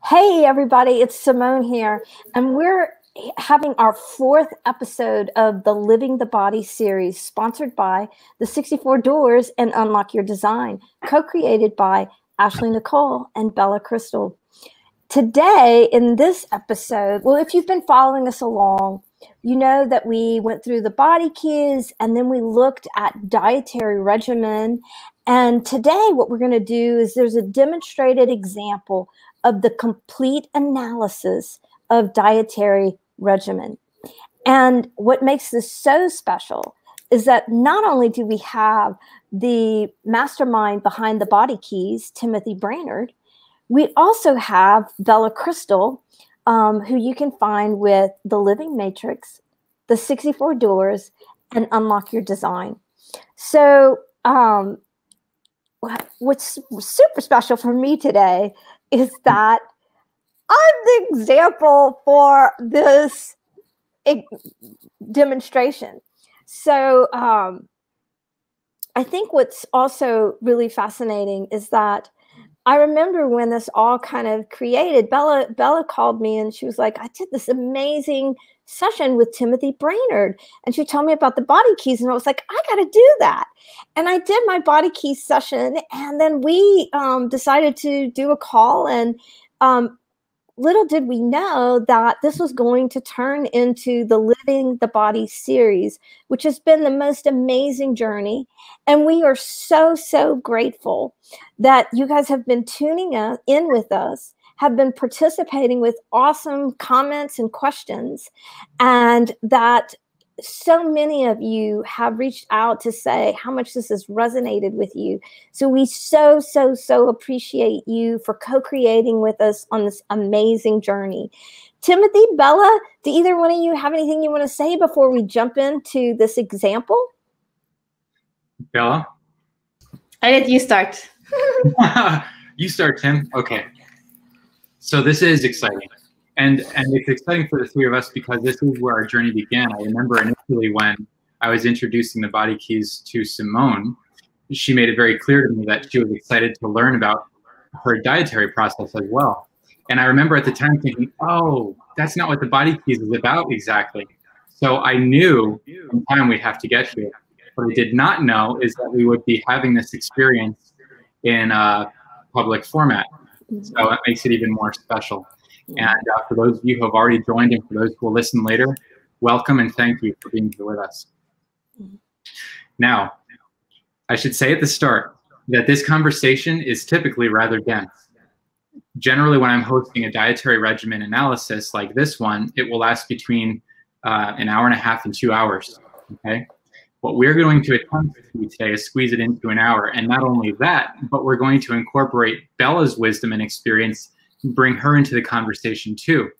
Hey everybody, it's Simone here, and we're having our fourth episode of the Living the Body series, sponsored by the 64 Doors and Unlock Your Design, co-created by Ashley Nicole and Bella Krystal. Today, in this episode, well, if you've been following us along, you know that we went through the body keys and then we looked at dietary regimen. And today what we're going to do is there's a demonstrated example of the complete analysis of dietary regimen. And what makes this so special is that not only do we have the mastermind behind the body keys, Timothy Brainerd, we also have Bella Krystal, who you can find with The Living Matrix, The 64 Doors, and Unlock Your Design. So what's super special for me today is that I'm the example for this demonstration. So I think what's also really fascinating is that I remember when this all kind of created, Bella called me and she was like, I did this amazing session with Timothy Brainerd. And she told me about the body keys. And I was like, I got to do that. And I did my body keys session. And then we decided to do a call. And little did we know that this was going to turn into the Living the Body series, which has been the most amazing journey. And we are so, so grateful that you guys have been tuning in with us, have been participating with awesome comments and questions, and that so many of you have reached out to say how much this has resonated with you. So we so, so, so appreciate you for co-creating with us on this amazing journey. Timothy, Bella, do either one of you have anything you want to say before we jump into this example? Bella? I let you start. You start, Tim. Okay. So this is exciting. And it's exciting for the three of us because this is where our journey began. I remember initially when I was introducing the body keys to Simone, she made it very clear to me that she was excited to learn about her dietary process as well. And I remember at the time thinking, oh, that's not what the body keys is about exactly. So I knew in time we'd have to get here. What I did not know is that we would be having this experience in a public format. So it makes it even more special. And for those of you who have already joined and for those who will listen later, welcome and thank you for being here with us. Now, I should say at the start that this conversation is typically rather dense. Generally, when I'm hosting a dietary regimen analysis like this one, it will last between an hour and a half and 2 hours. Okay. What we're going to attempt to do today is squeeze it into an hour. And not only that, but we're going to incorporate Bella's wisdom and experience, bring her into the conversation too,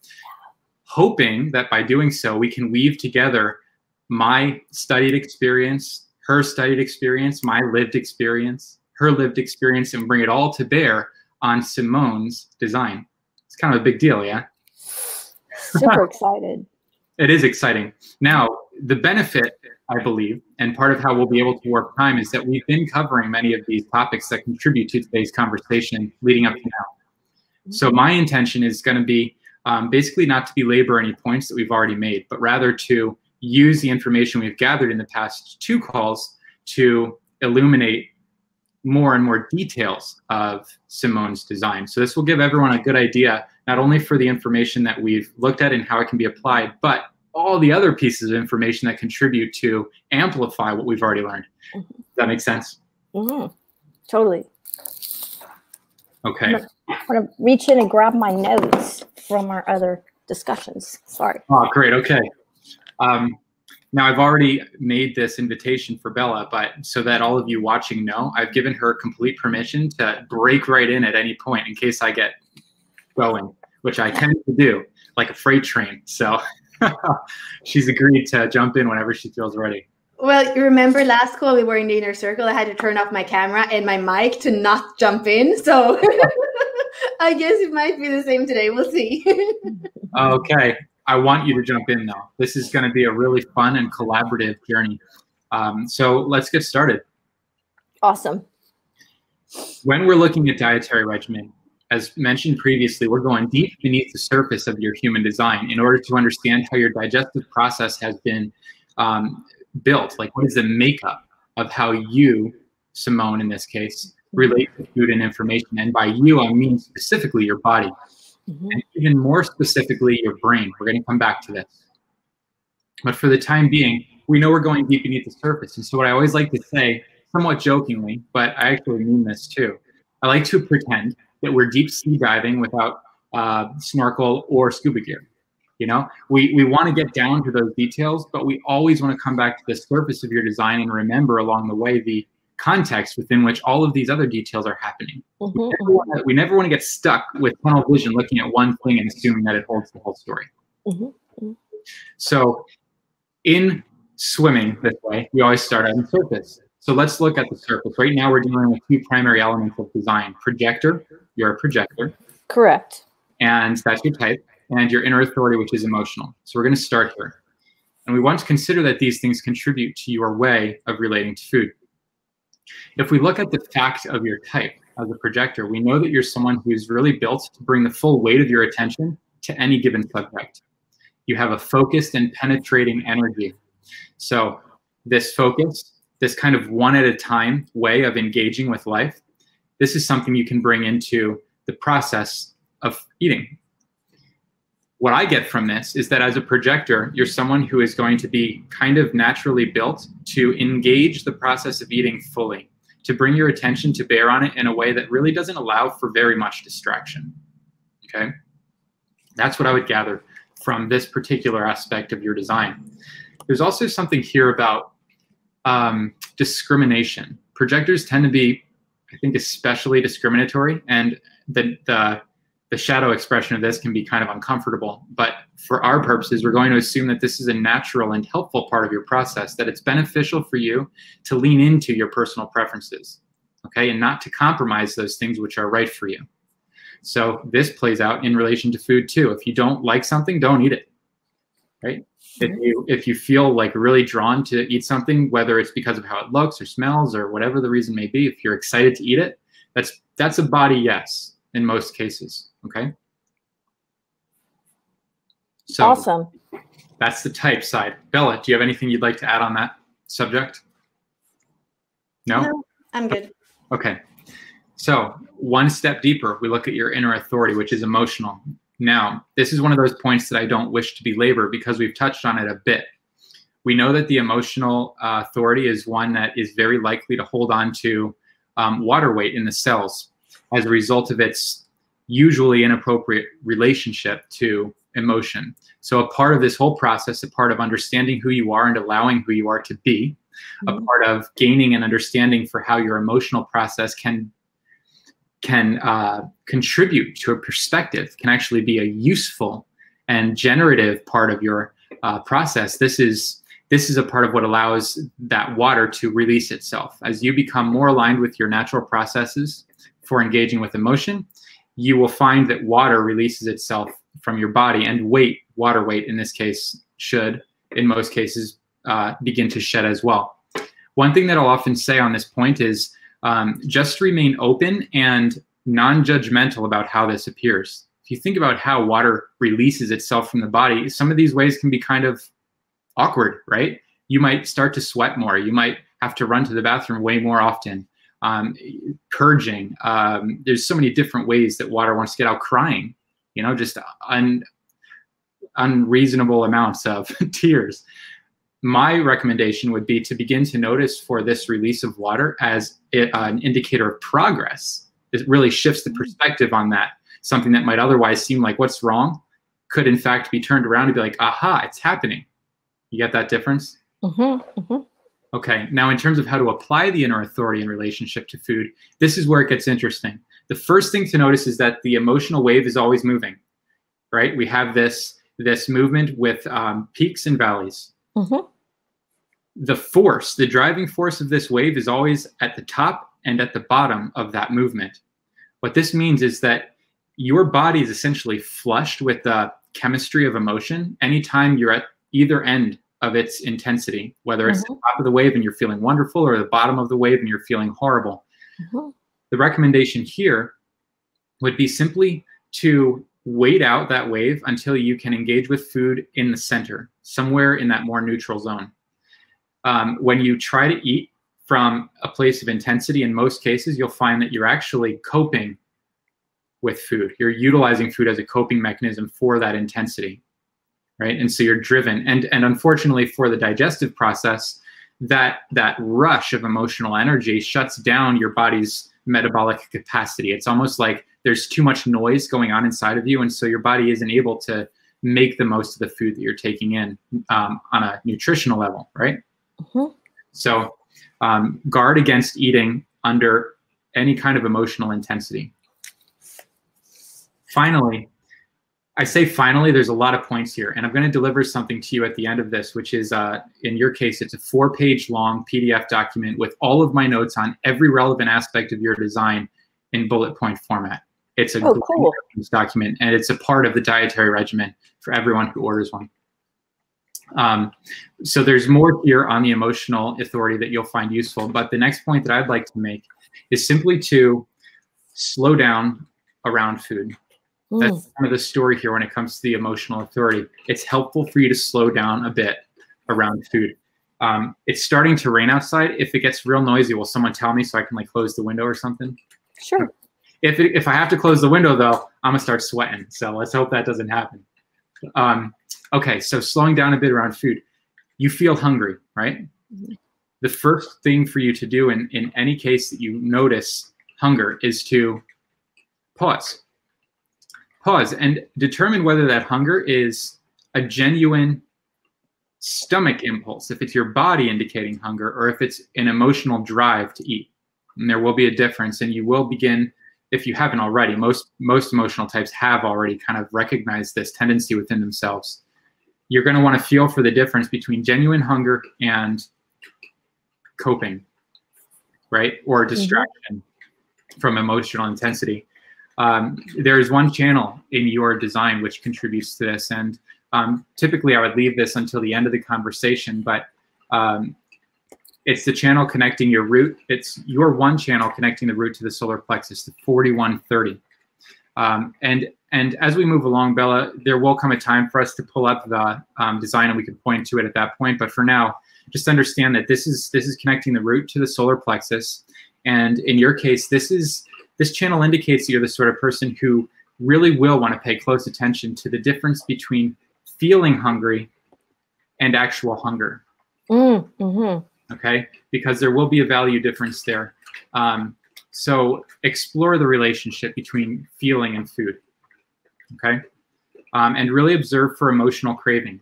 hoping that by doing so, we can weave together my studied experience, her studied experience, my lived experience, her lived experience, and bring it all to bear on Simone's design. It's kind of a big deal, yeah? Super excited. It is exciting. Now, the benefit, I believe, and part of how we'll be able to warp time is that we've been covering many of these topics that contribute to today's conversation leading up to now. So my intention is going to be basically not to belabor any points that we've already made, but rather to use the information we've gathered in the past two calls to illuminate more and more details of Simone's design. So this will give everyone a good idea, not only for the information that we've looked at and how it can be applied, but all the other pieces of information that contribute to amplify what we've already learned. Does that make sense? Totally. Okay. I'm going to reach in and grab my notes from our other discussions. Sorry. Oh, great. Okay. Now, I've already made this invitation for Bella, but so that all of you watching know, I've given her complete permission to break right in at any point in case I get going, which I tend to do, like a freight train. So she's agreed to jump in whenever she feels ready. Well, you remember last call we were in the inner circle, I had to turn off my camera and my mic to not jump in. So I guess it might be the same today. We'll see. Okay. I want you to jump in though. This is going to be a really fun and collaborative journey. So let's get started. Awesome. When we're looking at dietary regimen, as mentioned previously, we're going deep beneath the surface of your human design in order to understand how your digestive process has been built. Like, what is the makeup of how you, Simone, in this case, relate to food and information? And by you, I mean specifically your body, and even more specifically your brain. We're going to come back to this. But for the time being, we know we're going deep beneath the surface. And so what I always like to say, somewhat jokingly, but I actually mean this too, I like to pretend that we're deep sea diving without snorkel or scuba gear. You know, we want to get down to those details, but we always want to come back to the surface of your design and remember along the way the context within which all of these other details are happening. We never want to get stuck with tunnel vision looking at one thing and assuming that it holds the whole story. So in swimming this way, we always start on the surface. So let's look at the surface. Right now, we're dealing with two primary elements of design. Projector, you're a projector. Correct. And that's your type. And your inner authority, which is emotional. So we're going to start here. And we want to consider that these things contribute to your way of relating to food. If we look at the fact of your type as a projector, we know that you're someone who's really built to bring the full weight of your attention to any given subject. You have a focused and penetrating energy. So this focus, this kind of one at a time way of engaging with life, this is something you can bring into the process of eating. What I get from this is that as a projector, you're someone who is going to be kind of naturally built to engage the process of eating fully, to bring your attention to bear on it in a way that really doesn't allow for very much distraction. Okay? That's what I would gather from this particular aspect of your design. There's also something here about discrimination. Projectors tend to be, I think, especially discriminatory, and the shadow expression of this can be kind of uncomfortable. But for our purposes, we're going to assume that this is a natural and helpful part of your process, that it's beneficial for you to lean into your personal preferences, okay, and not to compromise those things which are right for you. So this plays out in relation to food too. If you don't like something, don't eat it, right? If you feel like really drawn to eat something, whether it's because of how it looks or smells or whatever the reason may be, if you're excited to eat it, that's a body yes in most cases, okay? So awesome. That's the type side. Bella, do you have anything you'd like to add on that subject? No, I'm good. Okay. So one step deeper, we look at your inner authority, which is emotional. Now, this is one of those points that I don't wish to belabor because we've touched on it a bit. We know that the emotional authority is one that is very likely to hold on to water weight in the cells as a result of its usually inappropriate relationship to emotion. So a part of this whole process, a part of understanding who you are and allowing who you are to be, a part of gaining an understanding for how your emotional process can contribute to a perspective, can actually be a useful and generative part of your process. This is a part of what allows that water to release itself. As you become more aligned with your natural processes for engaging with emotion, you will find that water releases itself from your body, and water weight in this case, should, in most cases, begin to shed as well. One thing that I'll often say on this point is just remain open and non-judgmental about how this appears. If you think about how water releases itself from the body, some of these ways can be kind of awkward, right? You might start to sweat more. You might have to run to the bathroom way more often. Purging. There's so many different ways that water wants to get out. Crying, you know, just unreasonable amounts of tears. My recommendation would be to begin to notice for this release of water as an indicator of progress. It really shifts the perspective on that. Something that might otherwise seem like what's wrong could in fact be turned around and be like, aha, it's happening. You get that difference? Okay, now in terms of how to apply the inner authority in relationship to food, this is where it gets interesting. The first thing to notice is that the emotional wave is always moving, right? We have this movement with peaks and valleys. The force, the driving force of this wave is always at the top and at the bottom of that movement. What this means is that your body is essentially flushed with the chemistry of emotion anytime you're at either end of its intensity, whether it's the top of the wave and you're feeling wonderful or the bottom of the wave and you're feeling horrible. The recommendation here would be simply to wait out that wave until you can engage with food in the center, somewhere in that more neutral zone. When you try to eat from a place of intensity, in most cases, you'll find that you're actually coping with food. You're utilizing food as a coping mechanism for that intensity, right? And so you're driven. And unfortunately for the digestive process, that rush of emotional energy shuts down your body's metabolic capacity. It's almost like there's too much noise going on inside of you, and so your body isn't able to make the most of the food that you're taking in on a nutritional level, right? Mm-hmm. So guard against eating under any kind of emotional intensity. Finally, I say finally, there's a lot of points here, and I'm going to deliver something to you at the end of this, which is, in your case, it's a 4-page long PDF document with all of my notes on every relevant aspect of your design in bullet point format. It's a cool document, and it's a part of the dietary regimen for everyone who orders one. So there's more here on the emotional authority that you'll find useful, but the next point that I'd like to make is simply to slow down around food. That's kind of the story here when it comes to the emotional authority. It's helpful for you to slow down a bit around food. It's starting to rain outside. If it gets real noisy, will someone tell me so I can like close the window or something? Sure. If I have to close the window though, I'm gonna start sweating. So let's hope that doesn't happen. Okay, so slowing down a bit around food. You feel hungry, right? Mm-hmm. The first thing for you to do in any case that you notice hunger is to pause. Pause and determine whether that hunger is a genuine stomach impulse, if it's your body indicating hunger, or if it's an emotional drive to eat. And there will be a difference, and you will begin, if you haven't already, most emotional types have already kind of recognized this tendency within themselves. You're going to want to feel for the difference between genuine hunger and coping, right? Or distraction from emotional intensity. There is one channel in your design which contributes to this, and typically I would leave this until the end of the conversation, but it's the channel connecting your root. It's your one channel connecting the root to the solar plexus, the 4130. And as we move along, Bella, there will come a time for us to pull up the design, and we can point to it at that point. But for now, just understand that this is connecting the root to the solar plexus, and in your case, this channel indicates that you're the sort of person who really will want to pay close attention to the difference between feeling hungry and actual hunger. Okay? Because there will be a value difference there. So explore the relationship between feeling and food. Okay? And really observe for emotional craving,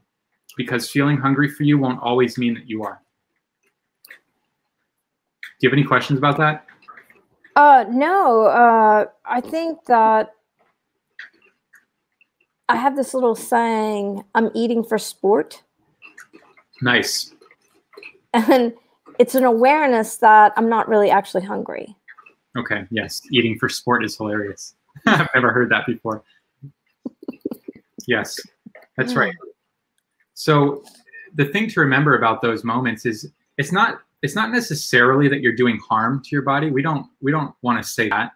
because feeling hungry for you won't always mean that you are. Do you have any questions about that? No, I think that I have this little saying, I'm eating for sport. Nice. And it's an awareness that I'm not really actually hungry. Okay, yes. Eating for sport is hilarious. I've never heard that before. Yes, that's right. So the thing to remember about those moments is it's not necessarily that you're doing harm to your body. We don't want to say that.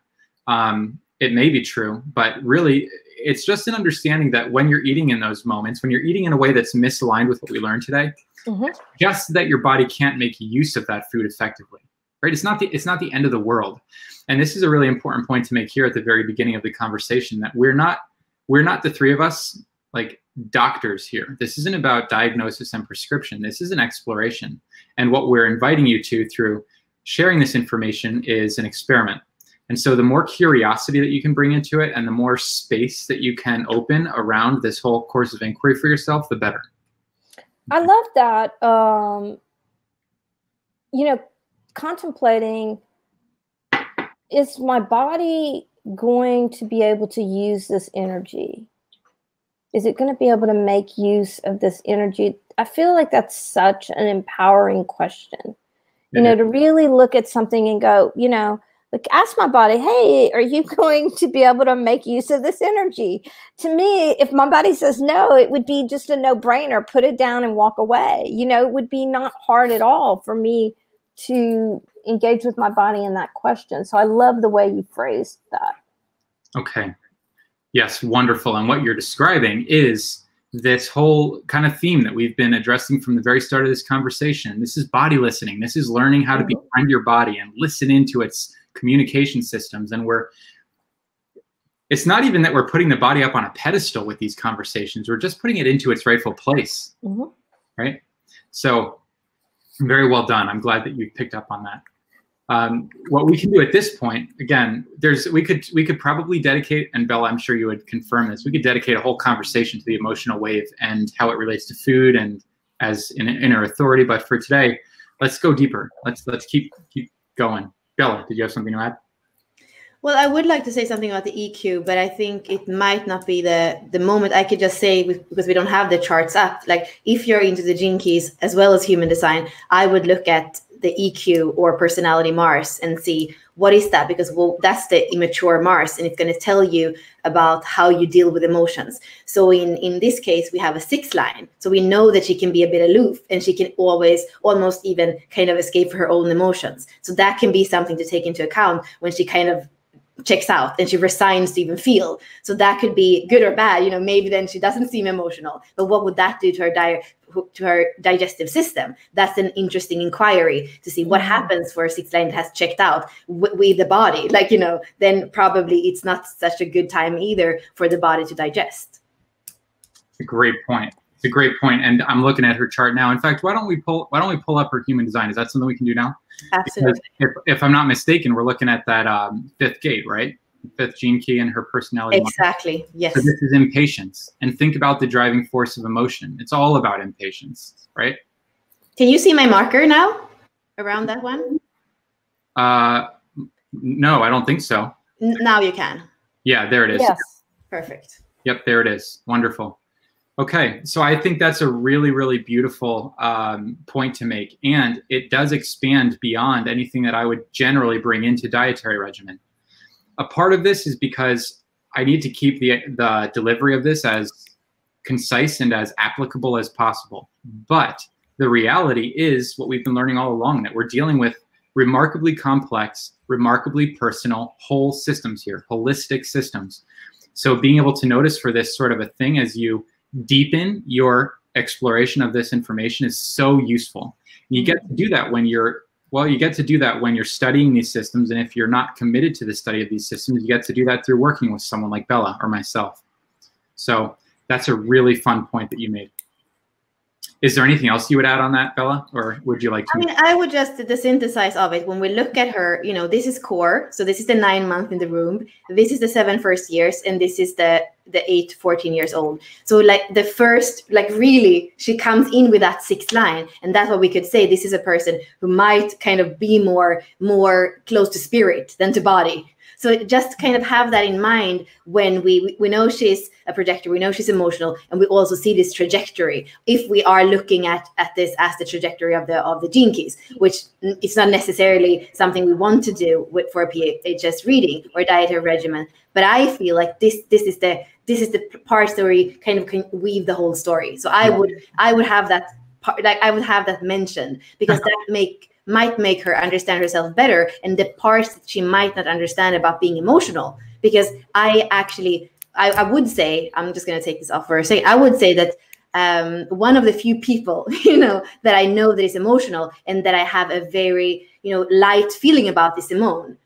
It may be true, but really it's just an understanding that when you're eating in those moments, when you're eating in a way that's misaligned with what we learned today, just that your body can't make use of that food effectively, right? It's not the end of the world. And this is a really important point to make here at the very beginning of the conversation, that we're not the three of us like doctors here. This isn't about diagnosis and prescription. This is an exploration. And what we're inviting you to through sharing this information is an experiment. And so the more curiosity that you can bring into it and the more space that you can open around this whole course of inquiry for yourself, the better. I love that. Contemplating, is my body going to be able to use this energy? Is it going to be able to make use of this energy? I feel like that's such an empowering question, to really look at something and go, like, ask my body, hey, are you going to be able to make use of this energy? To me, if my body says no, it would be just a no-brainer. Put it down and walk away. It would be not hard at all for me to engage with my body in that question. So I love the way you phrased that. Okay. Yes, wonderful. And what you're describing is this whole kind of theme that we've been addressing from the very start of this conversation. This is body listening. This is learning how to befriend your body and listen into its communication systems. And it's not even that we're putting the body up on a pedestal with these conversations. We're just putting it into its rightful place, right? So very well done. I'm glad that you picked up on that. What we can do at this point, again, we could probably dedicate, and Bella, I'm sure you would confirm this, we could dedicate a whole conversation to the emotional wave and how it relates to food and as an inner authority. But for today, let's go deeper. Let's keep going. Bella, did you have something to add? Well, I would like to say something about the EQ, but I think it might not be the moment. I could just say, because we don't have the charts up, like if you're into the gene keys as well as human design, I would look at the EQ or personality Mars and see what is that, because that's the immature Mars, and it's going to tell you about how you deal with emotions. So in this case, we have a 6 line. So we know that she can be a bit aloof, and she can always almost even kind of escape her own emotions. So that can be something to take into account when she kind of checks out and she resigns to even feel. So that could be good or bad. You know, maybe then she doesn't seem emotional, but what would that do to her digestive system? That's an interesting inquiry to see what happens for a 6 line that has checked out with the body. Like, you know, then probably it's not such a good time either for the body to digest. It's a great point. It's a great point. And I'm looking at her chart now. In fact, why don't we pull up her human design? Is that something we can do now? Absolutely. Because if I'm not mistaken, we're looking at that 5th gate, right? 5th gene key in her personality. Exactly. Model. Yes. So this is impatience. And think about the driving force of emotion. It's all about impatience, right? Can you see my marker now around that one? No, I don't think so. Now you can. Yeah, there it is. Yes. Perfect. Yep, there it is. Wonderful. Okay, so I think that's a really, really beautiful point to make. And it does expand beyond anything that I would generally bring into dietary regimen. A part of this is because I need to keep the delivery of this as concise and as applicable as possible. But the reality is what we've been learning all along, that we're dealing with remarkably complex, remarkably personal, whole systems here, holistic systems. So being able to notice for this sort of a thing as you deepen your exploration of this information is so useful. You get to do that when you're studying these systems, and if you're not committed to the study of these systems, you get to do that through working with someone like Bella or myself. So that's a really fun point that you made. Is there anything else you would add on that, Bella, or would you like to? I mean, I would just the synthesize of it. When we look at her, you know, this is core. So this is the 9 month in the womb. This is the 7 first years, and this is the 8, 14 years old. So like the first, like really, she comes in with that 6 line, and that's what we could say. This is a person who might kind of be more close to spirit than to body. So just kind of have that in mind when we know she's a projector, we know she's emotional, and we also see this trajectory. If we are looking at this as the trajectory of the gene keys, which it's not necessarily something we want to do for a PHS reading or dietary regimen, but I feel like this is the parts where we kind of can weave the whole story. So I would have that part, like I would have that mentioned, because that might make her understand herself better, and the parts that she might not understand about being emotional. Because I would say, I'm just going to take this off for a second, I would say that one of the few people, you know, that I know that is emotional and that I have a very, you know, light feeling about is Simone.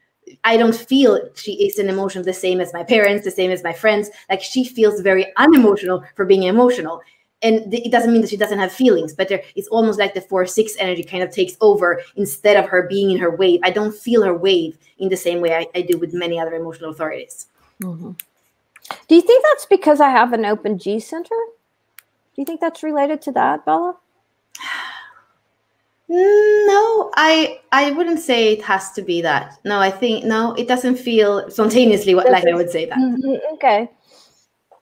I don't feel she is an emotion the same as my parents, the same as my friends. Like, she feels very unemotional for being emotional. And it doesn't mean that she doesn't have feelings, but it's almost like the 4-6 energy kind of takes over instead of her being in her wave. I don't feel her wave in the same way I do with many other emotional authorities. Mm-hmm. Do you think that's because I have an open G center? Do you think that's related to that, Bella? No, I wouldn't say it has to be that. No, I think, no, it doesn't feel spontaneously like I would say that. Mm-hmm. Okay.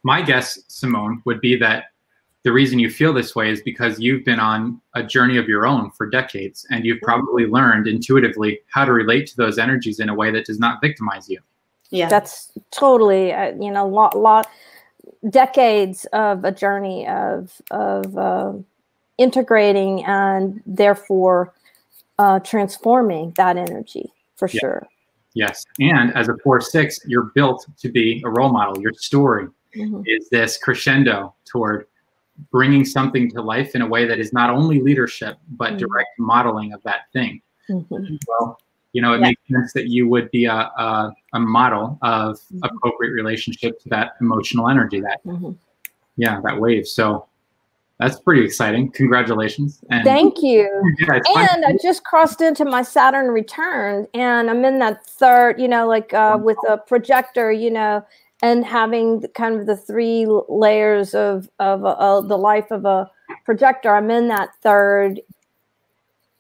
My guess, Simone, would be that the reason you feel this way is because you've been on a journey of your own for decades, and you've probably learned intuitively how to relate to those energies in a way that does not victimize you. Yeah, that's totally, you know, lot decades of a journey of integrating and therefore transforming that energy for sure. Yes. And as a 4-6, you're built to be a role model. Your story is this crescendo toward bringing something to life in a way that is not only leadership, but direct modeling of that thing. Well, you know, it makes sense that you would be a model of appropriate relationship to that emotional energy, that, that wave. So that's pretty exciting. Congratulations. And thank you. Yeah, and I just crossed into my Saturn return, and I'm in that third, you know, like with a projector, you know, and having kind of the 3 layers of the life of a projector. I'm in that third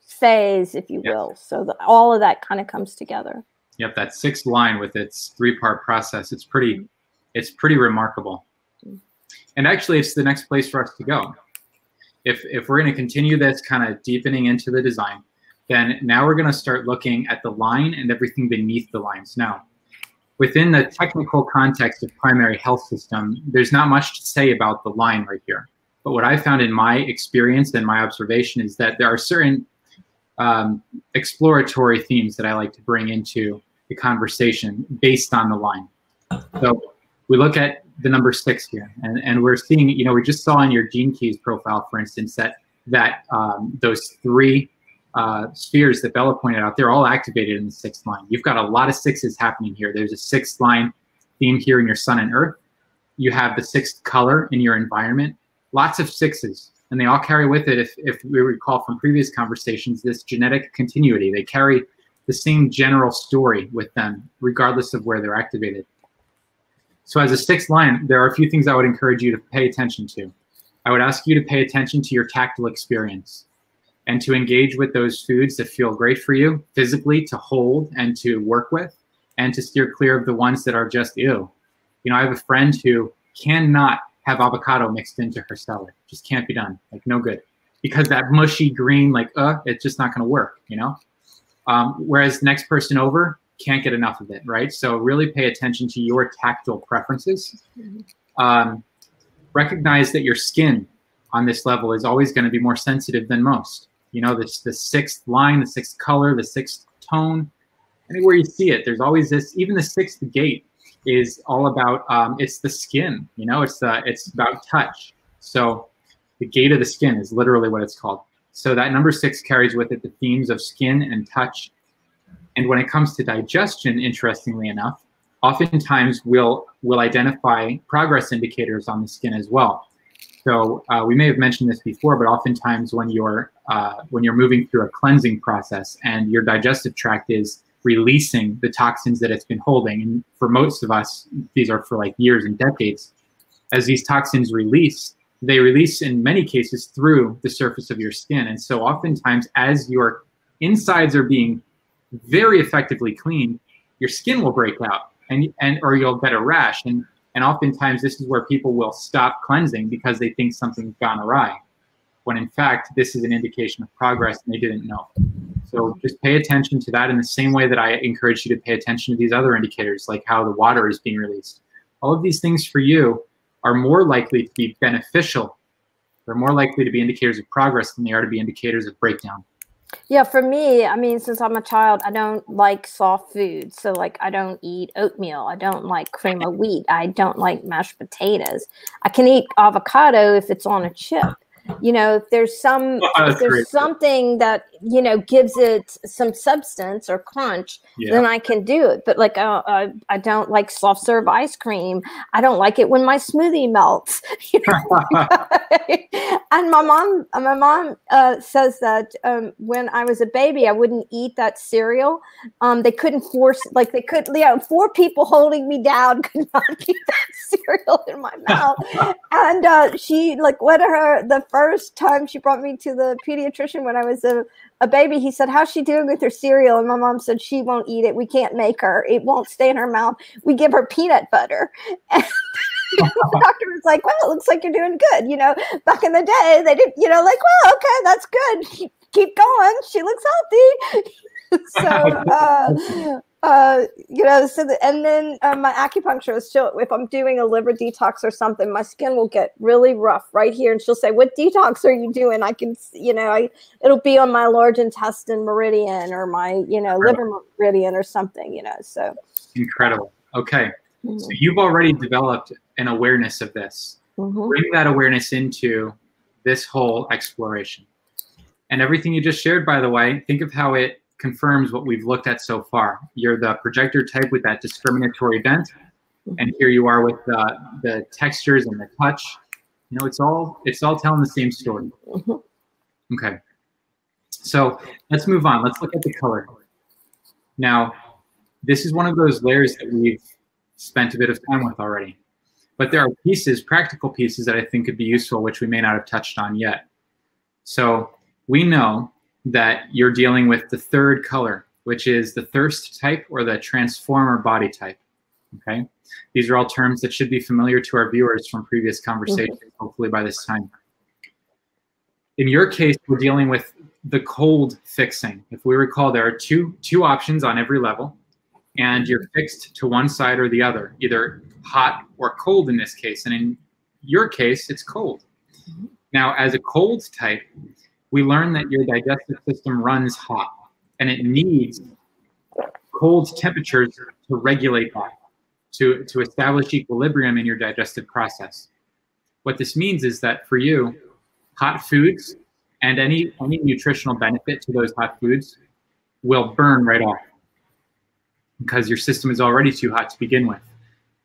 phase, if you will. So all of that kind of comes together. Yep, that 6th line with its 3-part process, it's pretty remarkable. And actually, it's the next place for us to go. If we're going to continue this kind of deepening into the design, then now we're going to start looking at the line and everything beneath the lines. Now, within the technical context of primary health system, there's not much to say about the line right here. But what I found in my experience and my observation is that there are certain exploratory themes that I like to bring into the conversation based on the line. So we look at the number 6 here, and we're seeing, you know, we just saw in your Gene Keys profile, for instance, that those 3 spheres that Bella pointed out, they're all activated in the 6th line. You've got a lot of 6s happening here. There's a 6th line theme here in your sun and earth. You have the 6th color in your environment. Lots of 6s, and they all carry with it, if we recall from previous conversations, this genetic continuity. They carry the same general story with them, regardless of where they're activated. So as a 6th line, there are a few things I would encourage you to pay attention to. I would ask you to pay attention to your tactile experience and to engage with those foods that feel great for you physically, to hold and to work with, and to steer clear of the ones that are just ew. You know, I have a friend who cannot have avocado mixed into her salad. Just can't be done, like no good. Because that mushy green, like, it's just not gonna work, you know? Whereas the next person over can't get enough of it, right? So really pay attention to your tactile preferences. Recognize that your skin on this level is always gonna be more sensitive than most. You know, this the 6th line, the 6th color, the 6th tone, anywhere you see it, there's always this, even the 6th gate is all about, it's the skin, you know, it's about touch. So the gate of the skin is literally what it's called. So that number 6 carries with it the themes of skin and touch. And when it comes to digestion, interestingly enough, oftentimes we'll identify progress indicators on the skin as well. So we may have mentioned this before, but oftentimes when you're moving through a cleansing process and your digestive tract is releasing the toxins that it's been holding, and for most of us, these are for like years and decades, as these toxins release, they release in many cases through the surface of your skin. And so oftentimes as your insides are being very effectively cleaned, your skin will break out or you'll get a rash. And oftentimes this is where people will stop cleansing because they think something's gone awry, when in fact, this is an indication of progress and they didn't know. So just pay attention to that in the same way that I encourage you to pay attention to these other indicators, like how the water is being released. All of these things for you are more likely to be beneficial. They're more likely to be indicators of progress than they are to be indicators of breakdown. Yeah, for me, I mean, since I'm a child, I don't like soft food. So like, I don't eat oatmeal. I don't like cream of wheat. I don't like mashed potatoes. I can eat avocado if it's on a chip. You know, if there's something that, you know, gives it some substance or crunch, then I can do it. But like, I don't like soft serve ice cream. I don't like it when my smoothie melts. And my mom says that when I was a baby, I wouldn't eat that cereal. They couldn't force, like they could, you know, 4 people holding me down could not keep that cereal in my mouth. And she, like, the first time she brought me to the pediatrician when I was a baby, he said, how's she doing with her cereal? And my mom said, she won't eat it. We can't make her. It won't stay in her mouth. We give her peanut butter. And the doctor was like, well, it looks like you're doing good. You know, back in the day, they didn't, you know, like, well, okay, that's good. Keep going. She looks healthy. So, You know, so and then my acupuncturist, if I'm doing a liver detox or something, my skin will get really rough right here, and she'll say, "What detox are you doing?" I can, you know, it'll be on my large intestine meridian or my, you know, liver meridian or something, you know. So incredible. Okay, so you've already developed an awareness of this. Bring that awareness into this whole exploration, and everything you just shared. By the way, think of how it confirms what we've looked at so far. You're the projector type with that discriminatory bent, and here you are with the textures and the touch. You know, it's all telling the same story. Okay, so let's move on. Let's look at the color. Now, this is one of those layers that we've spent a bit of time with already, but there are pieces, practical pieces, that I think could be useful, which we may not have touched on yet. So we know that you're dealing with the third color, which is the thirst type or the transformer body type. Okay, these are all terms that should be familiar to our viewers from previous conversations, hopefully by this time. In your case, we're dealing with the cold fixing. If we recall, there are two options on every level, and you're fixed to one side or the other, either hot or cold in this case. And in your case, it's cold. Now, as a cold type, we learn that your digestive system runs hot, and it needs cold temperatures to regulate that, to establish equilibrium in your digestive process. What this means is that for you, hot foods and any nutritional benefit to those hot foods will burn right off because your system is already too hot to begin with.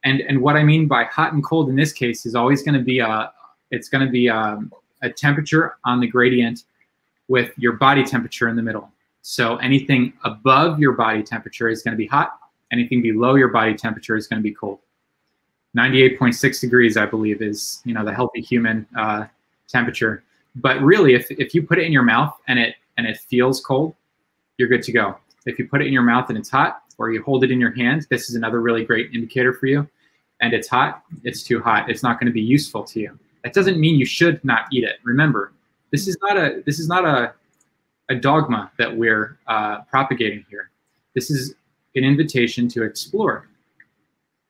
And what I mean by hot and cold in this case is always going to be a temperature on the gradient with your body temperature in the middle. So anything above your body temperature is going to be hot. Anything below your body temperature is going to be cold. 98.6 degrees, I believe, is, you know, the healthy human temperature. But really, if you put it in your mouth and it feels cold, you're good to go. If you put it in your mouth and it's hot, or you hold it in your hand, this is another really great indicator for you. And it's hot, it's too hot. It's not going to be useful to you. That doesn't mean you should not eat it. Remember, this is not a dogma that we're propagating here. This is an invitation to explore.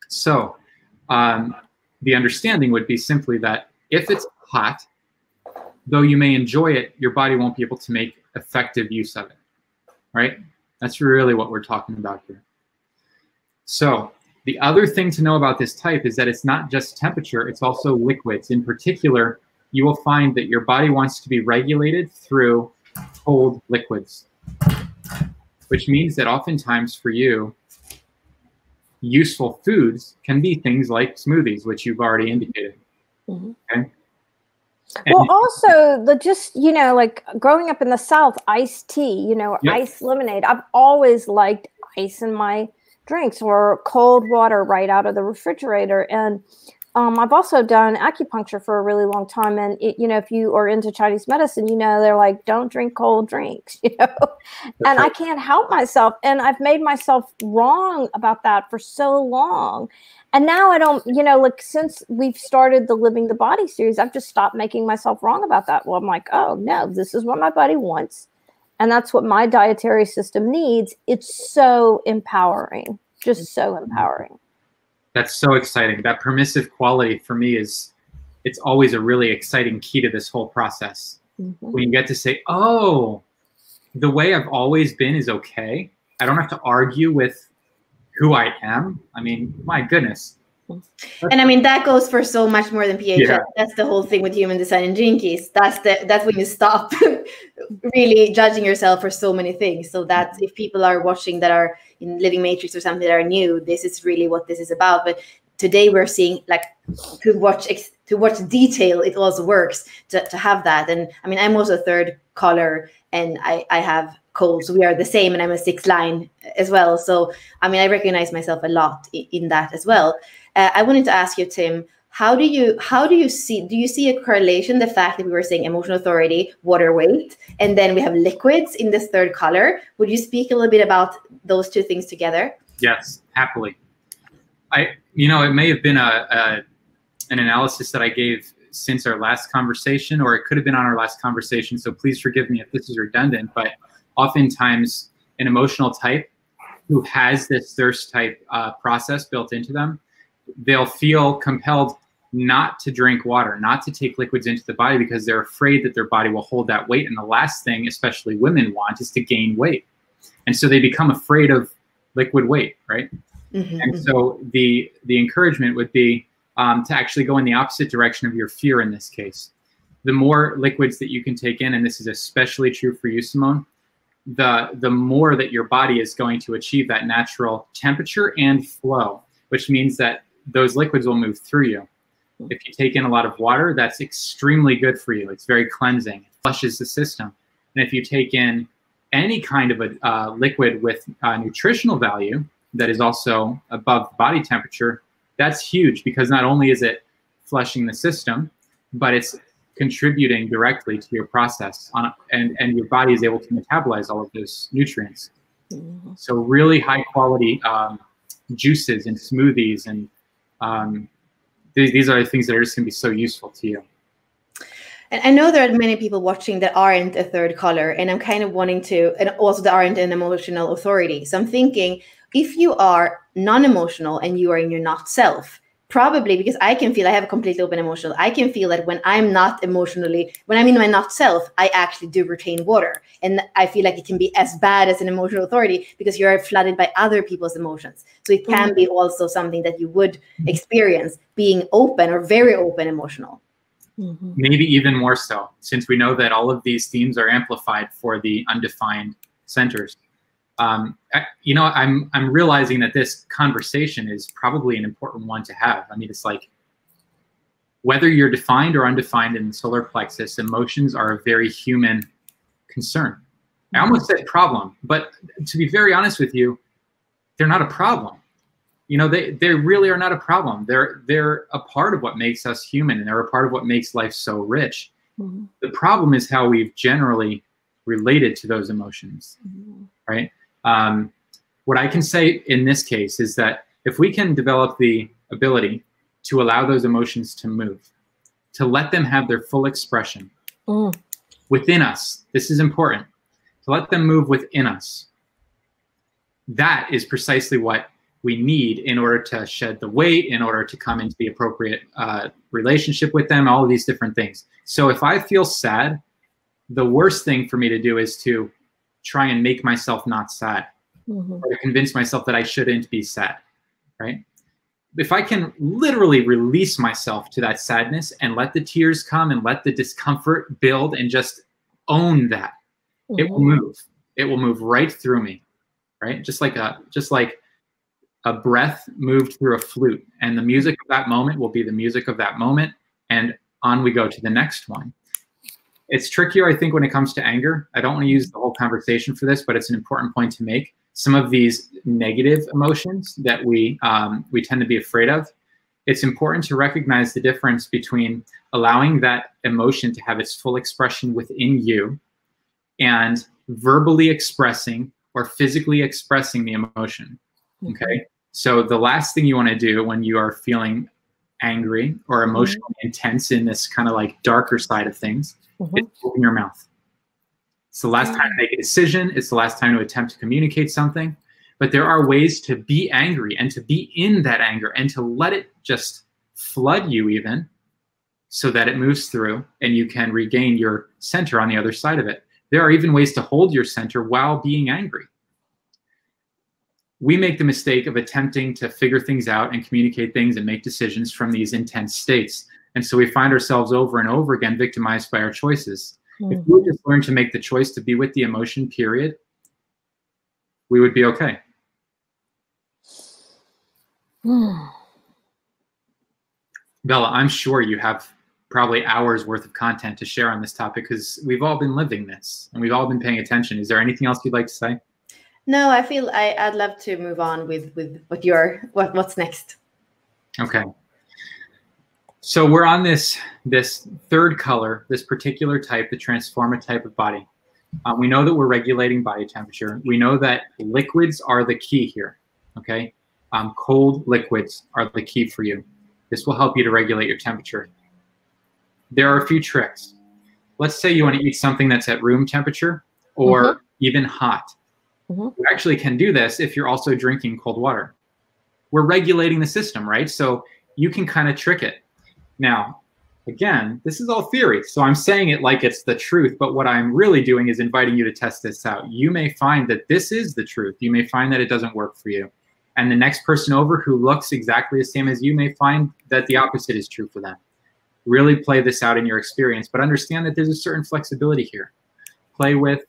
So the understanding would be simply that if it's hot, though you may enjoy it, your body won't be able to make effective use of it, right? That's really what we're talking about here. So the other thing to know about this type is that it's not just temperature, it's also liquids. In particular, you will find that your body wants to be regulated through cold liquids, which means that oftentimes for you, useful foods can be things like smoothies, which you've already indicated. Okay? Well, also just, you know, like growing up in the South, iced tea, you know, iced lemonade. I've always liked ice in my drinks or cold water right out of the refrigerator. And I've also done acupuncture for a really long time. And, you know, if you are into Chinese medicine, you know, they're like, don't drink cold drinks, you know, and I can't help myself. And I've made myself wrong about that for so long. And now I don't, you know, like since we've started the Living the Body series, I've just stopped making myself wrong about that. Well, I'm like, oh, no, this is what my body wants. And that's what my dietary system needs. It's so empowering, just so empowering. That's so exciting. That permissive quality for me it's always a really exciting key to this whole process. When you get to say, oh, the way I've always been is okay. I don't have to argue with who I am. I mean, my goodness. And I mean, that goes for so much more than pH. Yeah. That's the whole thing with human design and Jinkies. That's when you stop really judging yourself for so many things. So that if people are watching that are in Living Matrix or something that are new, this is really what this is about. But today we're seeing like to watch detail, it also works to have that. And I mean, I'm also a third color and I have cold, so we are the same, and I'm a 6th line as well. So I mean, I recognize myself a lot in that as well. I wanted to ask you, Tim, do you see a correlation, the fact that we were saying emotional authority, water weight, and then we have liquids in this third color? Would you speak a little bit about those two things together? Yes, happily. You know, it may have been an analysis that I gave since our last conversation, or it could have been on our last conversation, so please forgive me if this is redundant, but oftentimes an emotional type who has this thirst type process built into them, they'll feel compelled not to drink water, not to take liquids into the body, because they're afraid that their body will hold that weight. And the last thing, especially women want, is to gain weight. And so they become afraid of liquid weight, right? And so the encouragement would be to actually go in the opposite direction of your fear in this case. The more liquids that you can take in, and this is especially true for you, Simone, the more that your body is going to achieve that natural temperature and flow, which means that those liquids will move through you. If you take in a lot of water, that's extremely good for you. It's very cleansing. It flushes the system. And if you take in any kind of a liquid with nutritional value that is also above body temperature, that's huge, because not only is it flushing the system, but it's contributing directly to your process, and your body is able to metabolize all of those nutrients. So really high quality juices and smoothies, and these are the things that are just going to be so useful to you. And I know there are many people watching that aren't a third color, and I'm kind of wanting to, and also that aren't an emotional authority. So I'm thinking, if you are non-emotional and you are in your not self, probably, because I can feel, I have a completely open emotional, I can feel that when I'm not emotionally, when I'm in my not self, I actually do retain water. And I feel like it can be as bad as an emotional authority, because you're flooded by other people's emotions. So it can be also something that you would experience being open or very open emotional. Maybe even more so, since we know that all of these themes are amplified for the undefined centers. You know, I'm realizing that this conversation is probably an important one to have. I mean, it's like, whether you're defined or undefined in the solar plexus, emotions are a very human concern. I almost said problem, but to be very honest with you, they're not a problem. You know, they really are not a problem. They're a part of what makes us human, and they're a part of what makes life so rich. The problem is how we've generally related to those emotions, right? What I can say in this case is that if we can develop the ability to allow those emotions to move, to let them have their full expression within us, this is important, to let them move within us, that is precisely what we need in order to shed the weight, in order to come into the appropriate relationship with them, all of these different things. So if I feel sad, the worst thing for me to do is to try and make myself not sad, or to convince myself that I shouldn't be sad, right? If I can literally release myself to that sadness and let the tears come and let the discomfort build and just own that, it will move. It will move right through me, right? Just like a breath moved through a flute, and the music of that moment will be the music of that moment, and on we go to the next one. It's trickier, I think, when it comes to anger. I don't want to use the whole conversation for this, but it's an important point to make. Some of these negative emotions that we tend to be afraid of, it's important to recognize the difference between allowing that emotion to have its full expression within you and verbally expressing or physically expressing the emotion. Okay, so the last thing you want to do when you are feeling angry or emotionally intense in this kind of like darker side of things is open your mouth. It's the last time to make a decision. It's the last time to attempt to communicate something. But there are ways to be angry and to be in that anger and to let it just flood you even, so that it moves through and you can regain your center on the other side of it. There are even ways to hold your center while being angry. We make the mistake of attempting to figure things out and communicate things and make decisions from these intense states. And so we find ourselves over and over again victimized by our choices. If we would just learn to make the choice to be with the emotion, period, we would be okay. Bella, I'm sure you have probably hours worth of content to share on this topic, because we've all been living this and we've all been paying attention. Is there anything else you'd like to say? No, I feel I'd love to move on with what's next. Okay. So we're on this third color, this particular type, the transforma type of body. We know that we're regulating body temperature. We know that liquids are the key here. Okay. Cold liquids are the key for you. This will help you to regulate your temperature. There are a few tricks. Let's say you want to eat something that's at room temperature or even hot. You actually can do this if you're also drinking cold water. We're regulating the system, right? So you can kind of trick it. Now, again, this is all theory, so I'm saying it like it's the truth, but what I'm really doing is inviting you to test this out. You may find that this is the truth. You may find that it doesn't work for you. And the next person over who looks exactly the same as you may find that the opposite is true for them. Really play this out in your experience, but understand that there's a certain flexibility here. Play with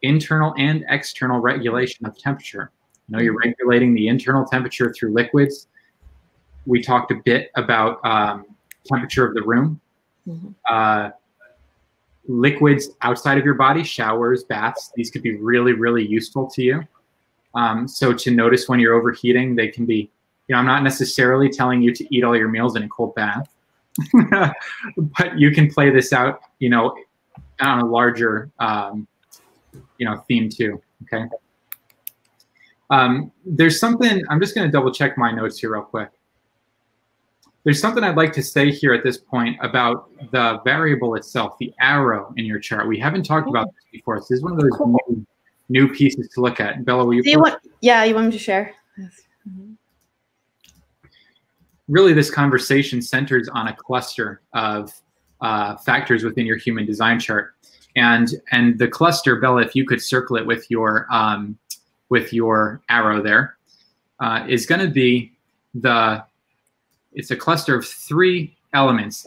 internal and external regulation of temperature. You know, you're regulating the internal temperature through liquids. We talked a bit about temperature of the room. Liquids outside of your body, showers, baths, these could be really, really useful to you. So to notice when you're overheating, they can be, you know, I'm not necessarily telling you to eat all your meals in a cold bath, but you can play this out, you know, on a larger, you know, theme too, okay? There's something, I'm just gonna double check my notes here real quick. There's something I'd like to say here at this point about the variable itself, the arrow in your chart. We haven't talked about this before. So this is one of those new pieces to look at. Bella, will you? Yeah, you want me to share? Yes. Really, this conversation centers on a cluster of factors within your human design chart, and the cluster, Bella, if you could circle it with your arrow there, is going to be it's a cluster of 3 elements.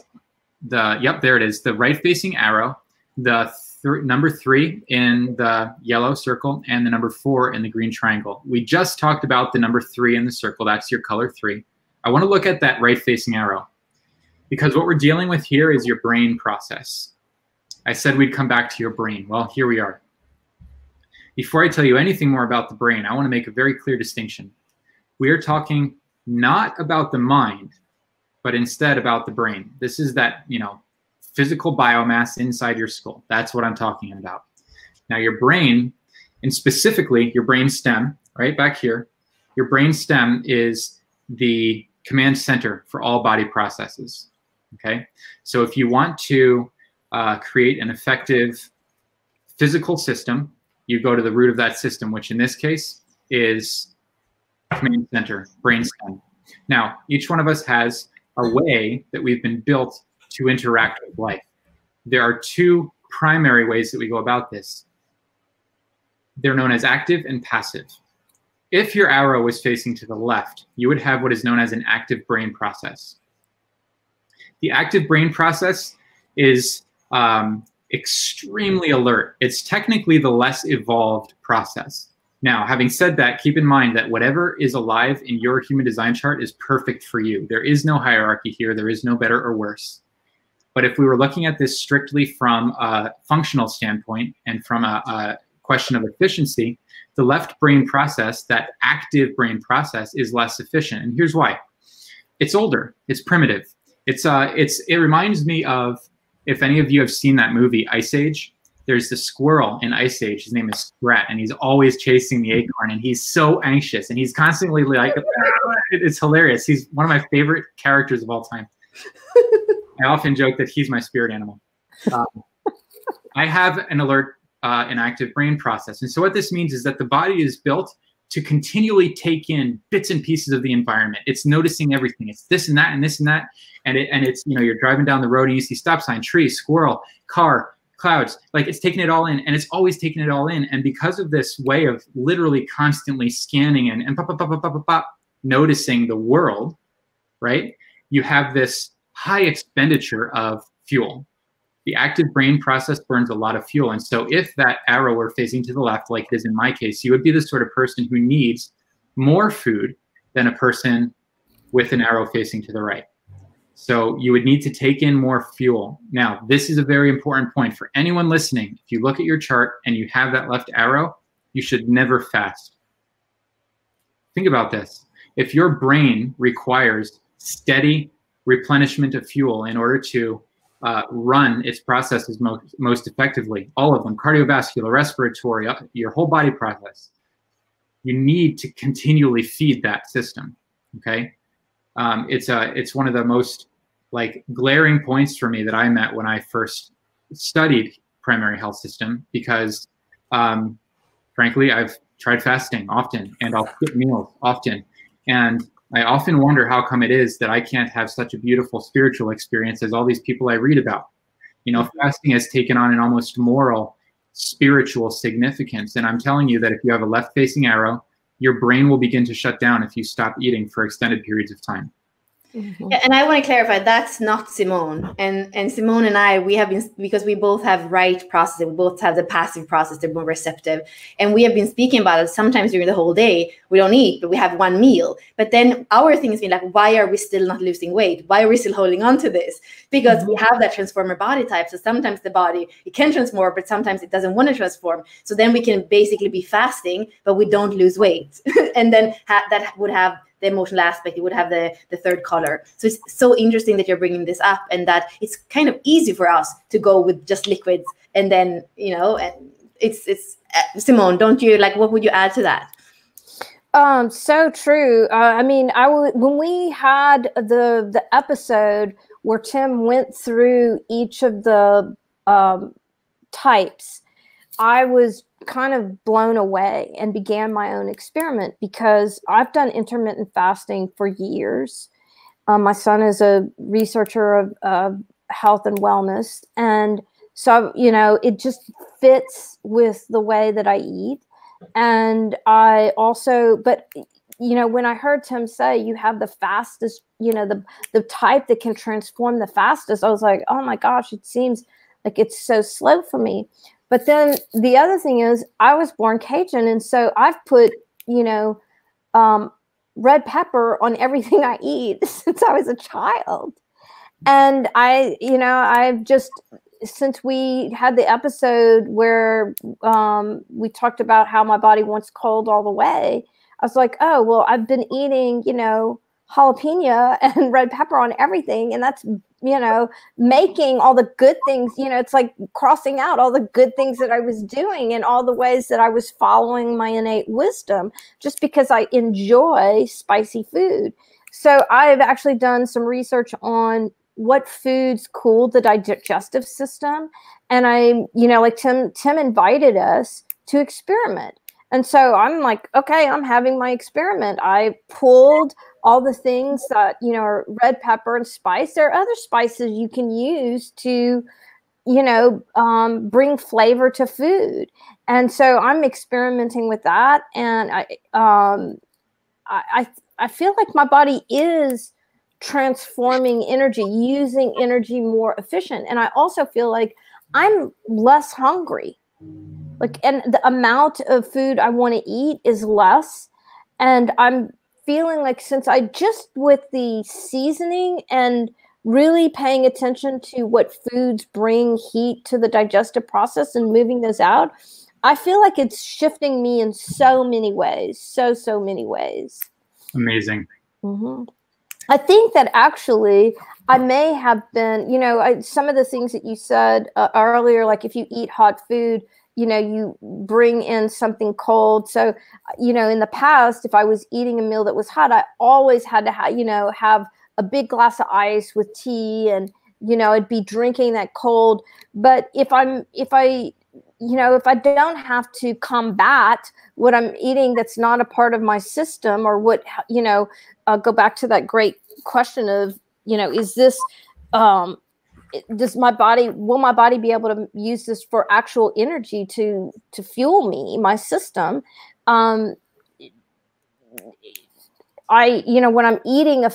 Yep, there it is. The right-facing arrow, the number 3 in the yellow circle, and the number 4 in the green triangle. We just talked about the number 3 in the circle. That's your color 3. I want to look at that right-facing arrow, because what we're dealing with here is your brain process. I said we'd come back to your brain. Well, here we are. Before I tell you anything more about the brain, I want to make a very clear distinction. We are talking not about the mind, but instead about the brain. This is that, you know, physical biomass inside your skull. That's what I'm talking about. Now your brain, and specifically your brain stem, right back here, your brain stem is the command center for all body processes, okay? So if you want to create an effective physical system, you go to the root of that system, which in this case is command center, brain stem. Now, each one of us has a way that we've been built to interact with life. There are 2 primary ways that we go about this. They're known as active and passive. If your arrow was facing to the left, you would have what is known as an active brain process. The active brain process is extremely alert. It's technically the less evolved process. Now, having said that, keep in mind that whatever is alive in your human design chart is perfect for you. There is no hierarchy here. There is no better or worse. But if we were looking at this strictly from a functional standpoint and from a question of efficiency, the left brain process, that active brain process, is less efficient. And here's why. It's older. It's primitive. It reminds me of, if any of you have seen that movie, Ice Age. There's the squirrel in Ice Age. His name is Sprat, and he's always chasing the acorn, and he's so anxious, and he's constantly like, it's hilarious. He's one of my favorite characters of all time. I often joke that he's my spirit animal. I have an alert, an active brain process. And so what this means is that the body is built to continually take in bits and pieces of the environment. It's noticing everything. It's this and that and this and that. And it's, you know, you're driving down the road and you see stop sign, tree, squirrel, car, clouds, like it's taking it all in, and it's always taking it all in. And because of this way of literally constantly scanning and pop, pop, pop, pop, pop, pop, noticing the world, right? You have this high expenditure of fuel. The active brain process burns a lot of fuel. And so if that arrow were facing to the left, like it is in my case, you would be the sort of person who needs more food than a person with an arrow facing to the right. So you would need to take in more fuel. Now, this is a very important point for anyone listening. If you look at your chart and you have that left arrow, you should never fast. Think about this. If your brain requires steady replenishment of fuel in order to run its processes most effectively, all of them, cardiovascular, respiratory, your whole body process, you need to continually feed that system, okay? It's one of the most like glaring points for me that I met when I first studied primary health system, because from frankly, I've tried fasting often, and I'll skip meals often. And I often wonder how come it is that I can't have such a beautiful spiritual experience as all these people I read about. You know, fasting has taken on an almost moral, spiritual significance. And I'm telling you that if you have a left-facing arrow, your brain will begin to shut down if you stop eating for extended periods of time. Yeah, and I want to clarify, that's not Simone. And Simone and I, we have been, because we both have right process, we both have the passive process, they're more receptive. And we have been speaking about it sometimes during the whole day. We don't eat, but we have one meal. But then our thing has been like, why are we still not losing weight? Why are we still holding on to this? Because we have that transformer body type. So sometimes the body, it can transform, but sometimes it doesn't want to transform. So then we can basically be fasting, but we don't lose weight. And then that would have the emotional aspect, it would have the third color. So it's so interesting that you're bringing this up, and that it's kind of easy for us to go with just liquids. And then, you know, and it's Simone, don't you, like, what would you add to that? So true. I mean, when we had the episode where Tim went through each of the types, I was kind of blown away and began my own experiment, because I've done intermittent fasting for years. My son is a researcher of health and wellness. And so, you know, it just fits with the way that I eat. And I also, but, you know, when I heard Tim say you have the fastest, you know, the type that can transform the fastest, I was like, oh my gosh, it seems like it's so slow for me. But then the other thing is, I was born Cajun, and so I've put, you know, red pepper on everything I eat since I was a child. And I've just, since we had the episode where we talked about how my body wants cold all the way, I was like, oh, well, I've been eating, you know, jalapeno and red pepper on everything. And that's, you know, making all the good things, you know, it's like crossing out all the good things that I was doing and all the ways that I was following my innate wisdom, just because I enjoy spicy food. So I've actually done some research on what foods cool the digestive system. And I, you know, like Tim invited us to experiment. And so I'm like, okay, I'm having my experiment. I pulled all the things that, you know, are red pepper and spice. There are other spices you can use to, you know, bring flavor to food. And so I'm experimenting with that. And I feel like my body is transforming energy, using energy more efficient. And I also feel like I'm less hungry. Like, and the amount of food I want to eat is less. And I'm feeling like, since I just, with the seasoning and really paying attention to what foods bring heat to the digestive process and moving those out, I feel like it's shifting me in so many ways, so many ways. Amazing. Mm-hmm. I think that actually I may have been, you know, some of the things that you said earlier, like if you eat hot food, you know, you bring in something cold. So, you know, in the past, if I was eating a meal that was hot, I always had to have a big glass of ice with tea, and, you know, I'd be drinking that cold. But if I don't have to combat what I'm eating that's not a part of my system, or what, you know, go back to that great question of, you know, is this, will my body be able to use this for actual energy to fuel me, my system? When I'm eating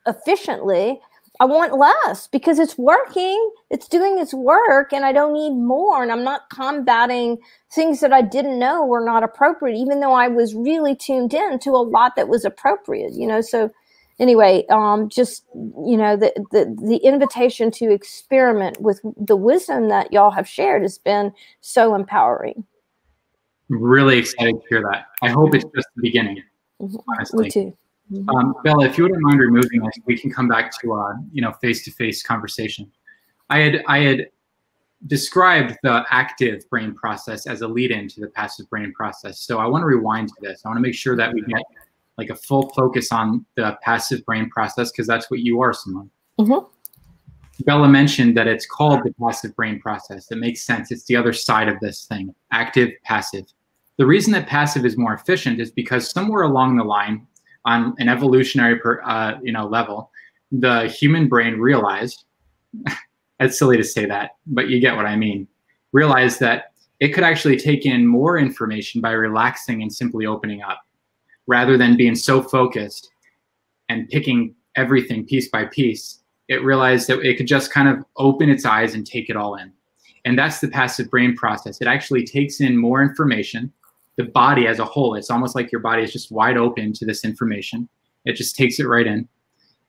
efficiently, I want less, because it's working, it's doing its work, and I don't need more. And I'm not combating things that I didn't know were not appropriate, even though I was really tuned in to a lot that was appropriate, you know? So anyway, just, you know, the invitation to experiment with the wisdom that y'all have shared has been so empowering. I'm really excited to hear that. I hope it's just the beginning, honestly. Me too. Bella, if you wouldn't mind removing us, we can come back to face-to-face conversation. I had described the active brain process as a lead-in to the passive brain process. So I want to rewind to this. I want to make sure that we get like a full focus on the passive brain process, because that's what you are, Simone. Mm-hmm. Bella mentioned that it's called the passive brain process. It makes sense. It's the other side of this thing, active, passive. The reason that passive is more efficient is because somewhere along the line, on an evolutionary level, the human brain realized, it's silly to say that, but you get what I mean, realized that it could actually take in more information by relaxing and simply opening up, rather than being so focused and picking everything piece by piece. It realized that it could just kind of open its eyes and take it all in. And that's the passive brain process. It actually takes in more information. The body as a whole, it's almost like your body is just wide open to this information. It just takes it right in.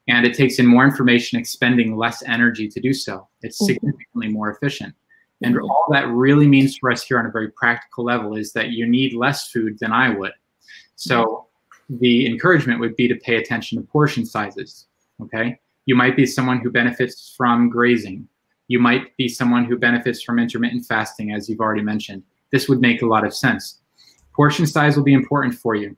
And it takes in more information, expending less energy to do so. It's significantly more efficient. And all that really means for us here on a very practical level is that you need less food than I would. So the encouragement would be to pay attention to portion sizes, okay? You might be someone who benefits from grazing. You might be someone who benefits from intermittent fasting, as you've already mentioned. This would make a lot of sense. Portion size will be important for you.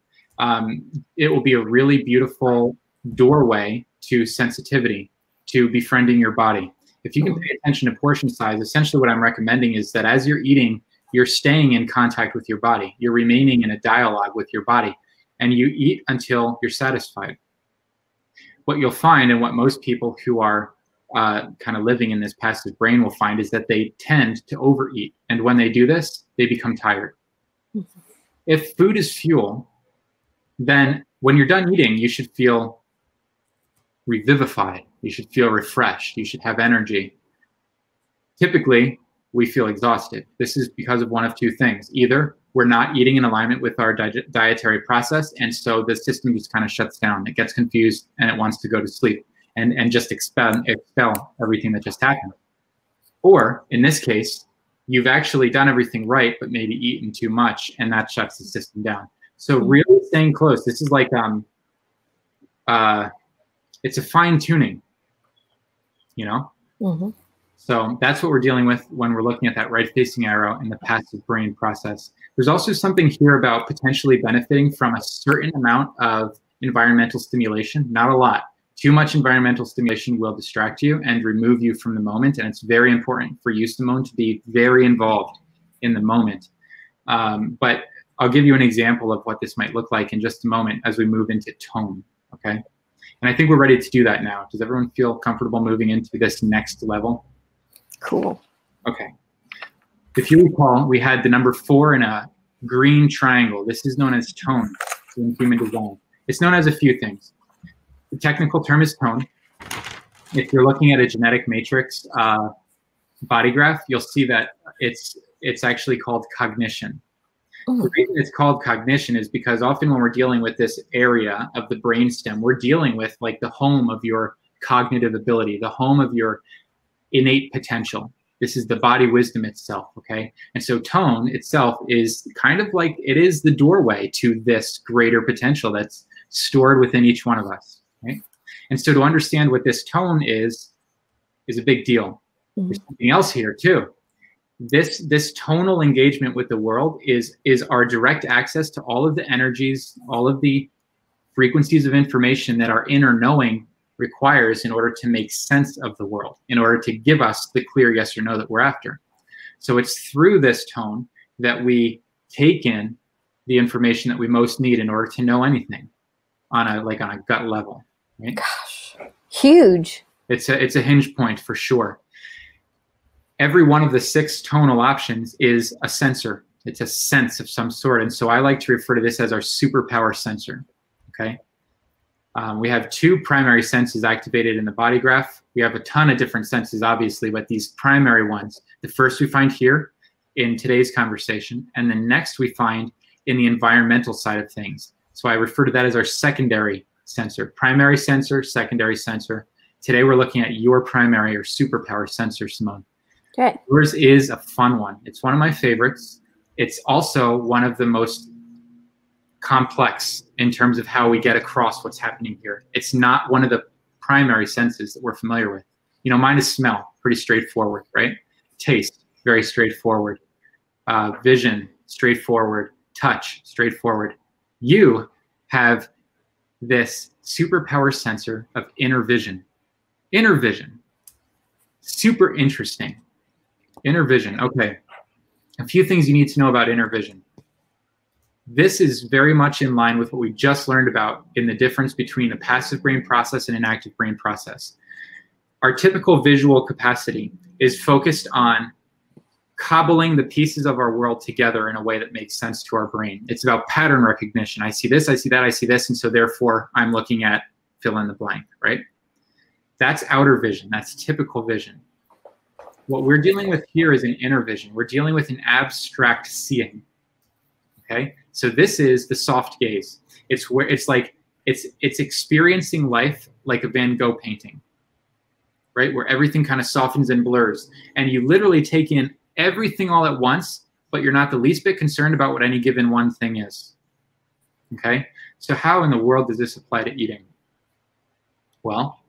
It will be a really beautiful doorway to sensitivity, to befriending your body. If you can pay attention to portion size, essentially what I'm recommending is that as you're eating, you're staying in contact with your body. You're remaining in a dialogue with your body, and you eat until you're satisfied. What you'll find, and what most people who are kind of living in this passive brain will find, is that they tend to overeat. And when they do this, they become tired. If food is fuel, then when you're done eating, you should feel revivified. You should feel refreshed. You should have energy. Typically, we feel exhausted. This is because of one of two things. Either we're not eating in alignment with our dietary process, and so the system just kind of shuts down. It gets confused, and it wants to go to sleep and just expel everything that just happened. Or, in this case, you've actually done everything right, but maybe eaten too much, and that shuts the system down. So really staying close. This is like, it's a fine tuning, you know? So that's what we're dealing with when we're looking at that right-facing arrow in the passive brain process. There's also something here about potentially benefiting from a certain amount of environmental stimulation, not a lot. Too much environmental stimulation will distract you and remove you from the moment, and it's very important for you, Simone, to be very involved in the moment. But I'll give you an example of what this might look like in just a moment as we move into tone, okay? And I think we're ready to do that now. Does everyone feel comfortable moving into this next level? Cool. Okay. If you recall, we had the number 4 in a green triangle. This is known as tone in human design. It's known as a few things. The technical term is tone. If you're looking at a genetic matrix body graph, you'll see that it's actually called cognition. The reason it's called cognition is because often when we're dealing with this area of the brainstem, we're dealing with like the home of your cognitive ability, the home of your innate potential. This is the body wisdom itself, okay? And so tone itself is kind of like, it is the doorway to this greater potential that's stored within each one of us, right? And so to understand what this tone is a big deal. There's something else here too. This tonal engagement with the world is our direct access to all of the energies, all of the frequencies of information that our inner knowing requires in order to make sense of the world, in order to give us the clear yes or no that we're after. So it's through this tone that we take in the information that we most need in order to know anything on a gut level, right? Gosh, huge. It's a hinge point for sure. Every one of the 6 tonal options is a sensor. It's a sense of some sort. And so I like to refer to this as our superpower sensor, okay? We have 2 primary senses activated in the body graph. We have a ton of different senses, obviously, but these primary ones, the first we find here in today's conversation, and the next we find in the environmental side of things. So I refer to that as our secondary sensor. Primary sensor, secondary sensor. Today we're looking at your primary or superpower sensor, Simone. Okay. Yours is a fun one. It's one of my favorites. It's also one of the most complex in terms of how we get across what's happening here. It's not one of the primary senses that we're familiar with. You know, mine is smell, pretty straightforward, right? Taste, very straightforward. Vision, straightforward. Touch, straightforward. You have this superpower sensor of inner vision. Inner vision, super interesting. Inner vision, okay. A few things you need to know about inner vision. This is very much in line with what we just learned about in the difference between a passive brain process and an active brain process. Our typical visual capacity is focused on cobbling the pieces of our world together in a way that makes sense to our brain. It's about pattern recognition. I see this, I see that, I see this, and so therefore I'm looking at fill in the blank, right? That's outer vision. That's typical vision. What we're dealing with here is an inner vision. We're dealing with an abstract seeing. Okay, so this is the soft gaze. It's where it's like it's experiencing life like a Van Gogh painting, right? Where everything kind of softens and blurs, and you literally take in everything all at once, but you're not the least bit concerned about what any given one thing is. Okay, so how in the world does this apply to eating? Well,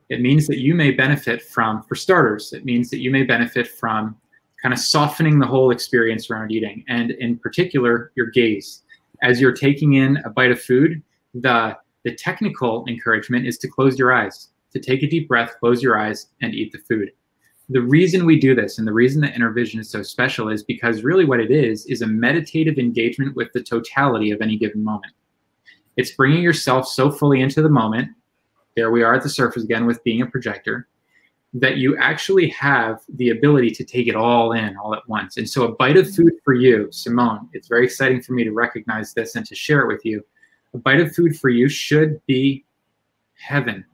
it means that you may benefit from, for starters, it means that you may benefit from kind of softening the whole experience around eating, and in particular, your gaze. As you're taking in a bite of food, the technical encouragement is to close your eyes, to take a deep breath, close your eyes, and eat the food. The reason we do this, and the reason that inner vision is so special, is because really what it is a meditative engagement with the totality of any given moment. It's bringing yourself so fully into the moment, there we are at the surface again with being a projector, that you actually have the ability to take it all in all at once. And so a bite of food for you, Simone, it's very exciting for me to recognize this and to share it with you. A bite of food for you should be heaven.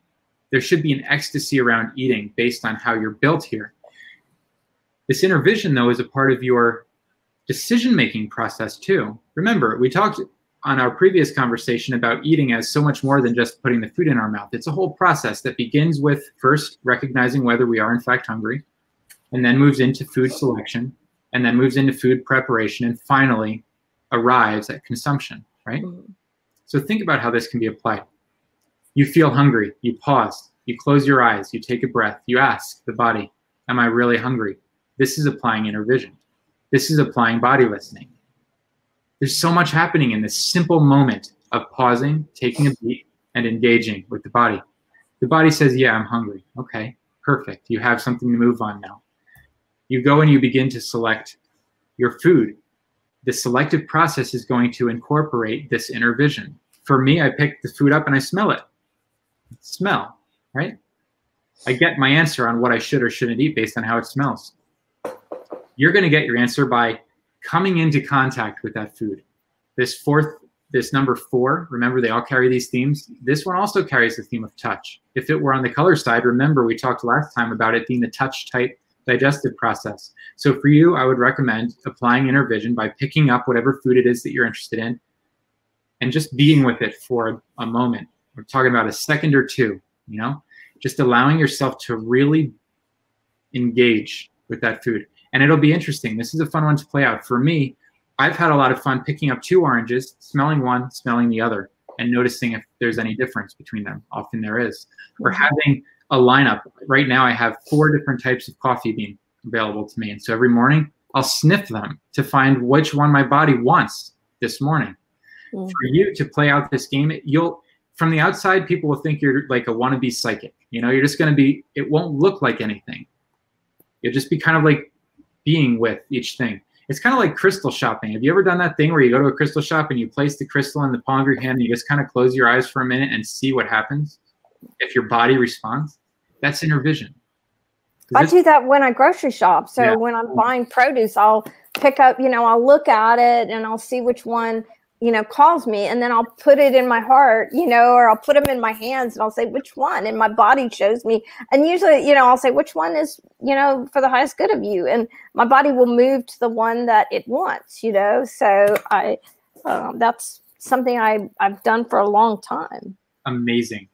There should be an ecstasy around eating based on how you're built here. This inner vision, though, is a part of your decision-making process too. Remember, we talked on our previous conversation about eating as so much more than just putting the food in our mouth. It's a whole process that begins with first recognizing whether we are in fact hungry, and then moves into food selection, and then moves into food preparation, and finally arrives at consumption, right? So think about how this can be applied. You feel hungry, you pause, you close your eyes, you take a breath, you ask the body, am I really hungry? This is applying inner vision. This is applying body listening. There's so much happening in this simple moment of pausing, taking a beat, and engaging with the body. The body says, yeah, I'm hungry. Okay, perfect. You have something to move on now. You go and you begin to select your food. The selective process is going to incorporate this inner vision. For me, I pick the food up and I smell it. Smell, right? I get my answer on what I should or shouldn't eat based on how it smells. You're going to get your answer by coming into contact with that food. This number 4, remember they all carry these themes. This one also carries the theme of touch. If it were on the color side, remember we talked last time about it being the touch type digestive process. So for you, I would recommend applying inner vision by picking up whatever food it is that you're interested in and just being with it for a moment. We're talking about a second or two, you know, just allowing yourself to really engage with that food. And it'll be interesting. This is a fun one to play out. For me, I've had a lot of fun picking up 2 oranges, smelling one, smelling the other, and noticing if there's any difference between them. Often there is. Or having a lineup. Right now I have 4 different types of coffee bean available to me. And so every morning I'll sniff them to find which one my body wants this morning. For you to play out this game, from the outside, people will think you're like a wannabe psychic. You know, you're just going to be, it won't look like anything. You'll just be kind of like being with each thing. It's kind of like crystal shopping. Have you ever done that thing where you go to a crystal shop and you place the crystal in the palm of your hand and you just kind of close your eyes for a minute and see what happens? If your body responds, that's inner vision. I do that when I grocery shop. So when I'm buying produce, I'll pick up, you know, I'll look at it and I'll see which one, you know, calls me, and then I'll put it in my heart, you know, or I'll put them in my hands and I'll say which one, and my body shows me. And usually, you know, I'll say which one is, you know, for the highest good of you, and my body will move to the one that it wants, you know. So that's something I've done for a long time. Amazing.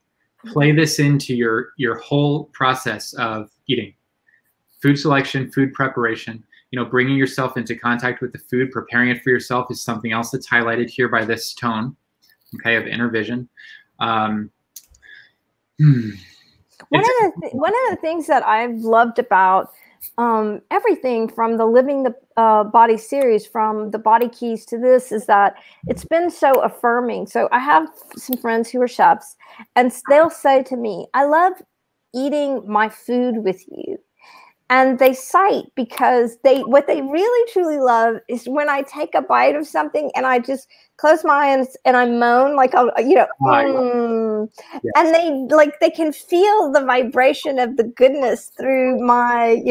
Play this into your whole process of eating. Food selection, food preparation. You know, bringing yourself into contact with the food, preparing it for yourself is something else that's highlighted here by this tone, okay, of inner vision. One of the things that I've loved about everything from the Living the Body series, from the Body Keys to this, is that it's been so affirming. So I have some friends who are chefs, and they'll say to me, I love eating my food with you. and they cite because what they really truly love is when I take a bite of something and I just close my eyes and I moan like I'll, and they can feel the vibration of the goodness through my,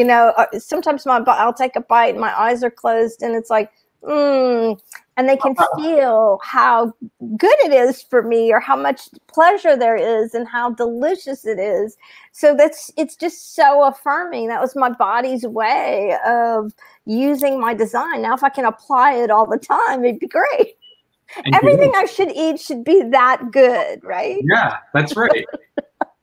sometimes I'll take a bite and my eyes are closed and it's like, and they can feel how good it is for me or how much pleasure there is and how delicious it is. So it's just so affirming. That was my body's way of using my design. Now, if I can apply it all the time, it'd be great. And everything I should eat should be that good, right? Yeah, that's right.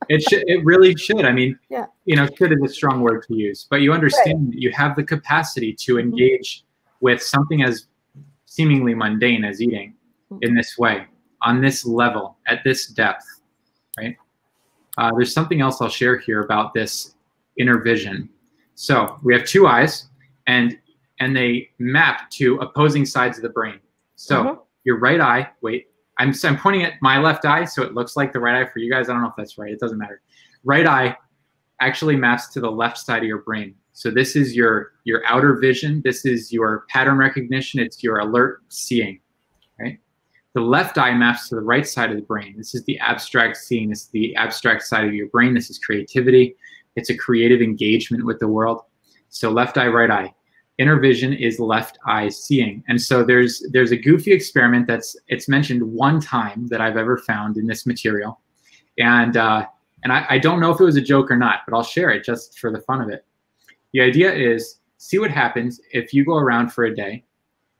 It really should. I mean, should is a strong word to use, but you understand that you have the capacity to engage with something as seemingly mundane as eating in this way, on this level, at this depth, right? There's something else I'll share here about this inner vision. So we have two eyes, and they map to opposing sides of the brain. So your right eye, I'm pointing at my left eye, so it looks like the right eye for you guys. I don't know if that's right. It doesn't matter. Right eye actually maps to the left side of your brain. So this is your outer vision. This is your pattern recognition. It's your alert seeing, right? The left eye maps to the right side of the brain. This is the abstract seeing. This is the abstract side of your brain. This is creativity. It's a creative engagement with the world. So left eye, right eye. Inner vision is left eye seeing. And so there's a goofy experiment it's mentioned one time that I've ever found in this material. And I don't know if it was a joke or not, but I'll share it just for the fun of it. The idea is, see what happens if you go around for a day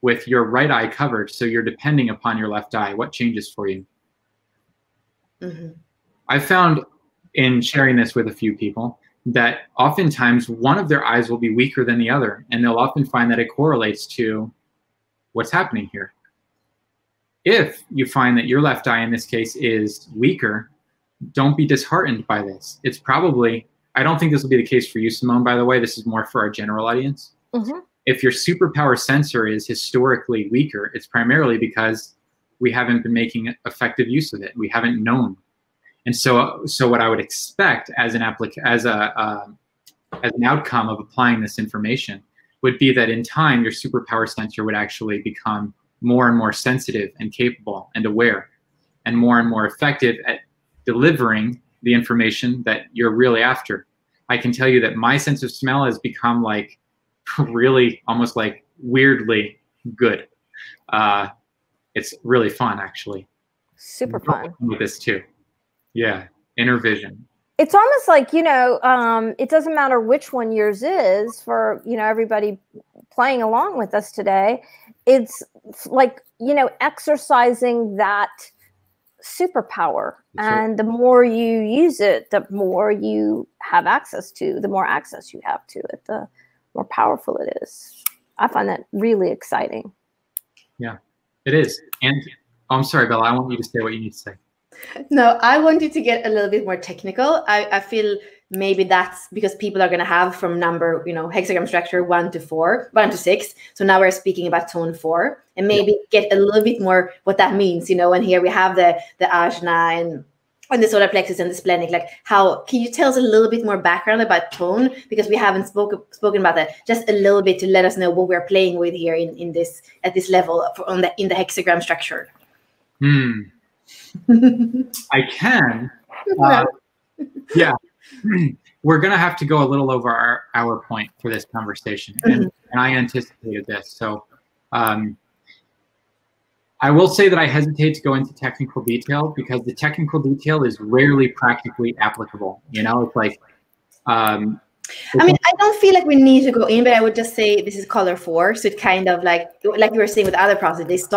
with your right eye covered, so you're depending upon your left eye. What changes for you? I found in sharing this with a few people that oftentimes one of their eyes will be weaker than the other, and they'll often find that it correlates to what's happening here. If you find that your left eye in this case is weaker, don't be disheartened by this. It's probably, I don't think this will be the case for you, Simone, by the way. This is more for our general audience. If your superpower sensor is historically weaker, it's primarily because we haven't been making effective use of it. We haven't known. And so what I would expect as an outcome of applying this information would be that in time, your superpower sensor would actually become more and more sensitive and capable and aware and more effective at delivering the information that you're really after. I can tell you that my sense of smell has become like really almost like weirdly good. It's really fun, actually. Super fun. With this too. Yeah, inner vision. It's almost like, it doesn't matter which one yours is for, everybody playing along with us today. It's like, exercising that superpower. And the more you use it, the more you have access to, the more access you have to it, the more powerful it is. I find that really exciting. Yeah, it is. And I'm sorry, Bella, I want you to say what you need to say. No, I wanted to get a little bit more technical. I feel maybe that's because people are going to have from number, hexagram structure 1 to 6. So now we're speaking about tone 4 and maybe get a little bit more what that means, and here we have the ajna and the solar plexus and the splenic. Like, how can you tell us a little bit more background about tone, because we haven't spoken about that, just a little bit to let us know what we're playing with here in this at this level in the hexagram structure. I can. Yeah. We're going to have to go a little over our point for this conversation. And I anticipated this. So I will say that I hesitate to go into technical detail because the technical detail is rarely practically applicable. It's like... I mean, I don't feel like we need to go in, but I would just say this is color 4. So it kind of like you were saying with other processes,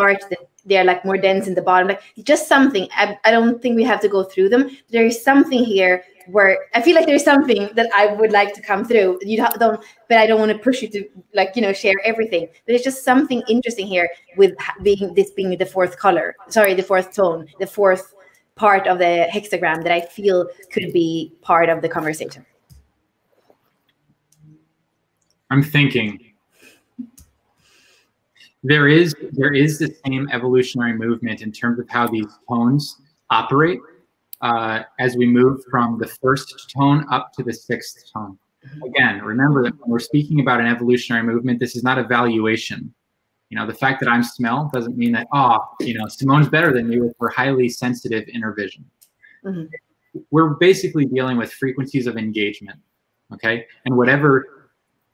they're like more dense in the bottom, like just something. I don't think we have to go through them. There is something here where I feel like there's something that I would like to come through. But I don't want to push you to share everything. There's just something interesting here with being the fourth color. Sorry, the fourth tone, the fourth part of the hexagram that I feel could be part of the conversation. I'm thinking there is the same evolutionary movement in terms of how these tones operate as we move from the first tone up to the 6th tone. Again, remember that when we're speaking about an evolutionary movement, this is not a valuation. The fact that I'm smell doesn't mean that, Simone's better than me with her highly sensitive inner vision. We're basically dealing with frequencies of engagement, okay? And whatever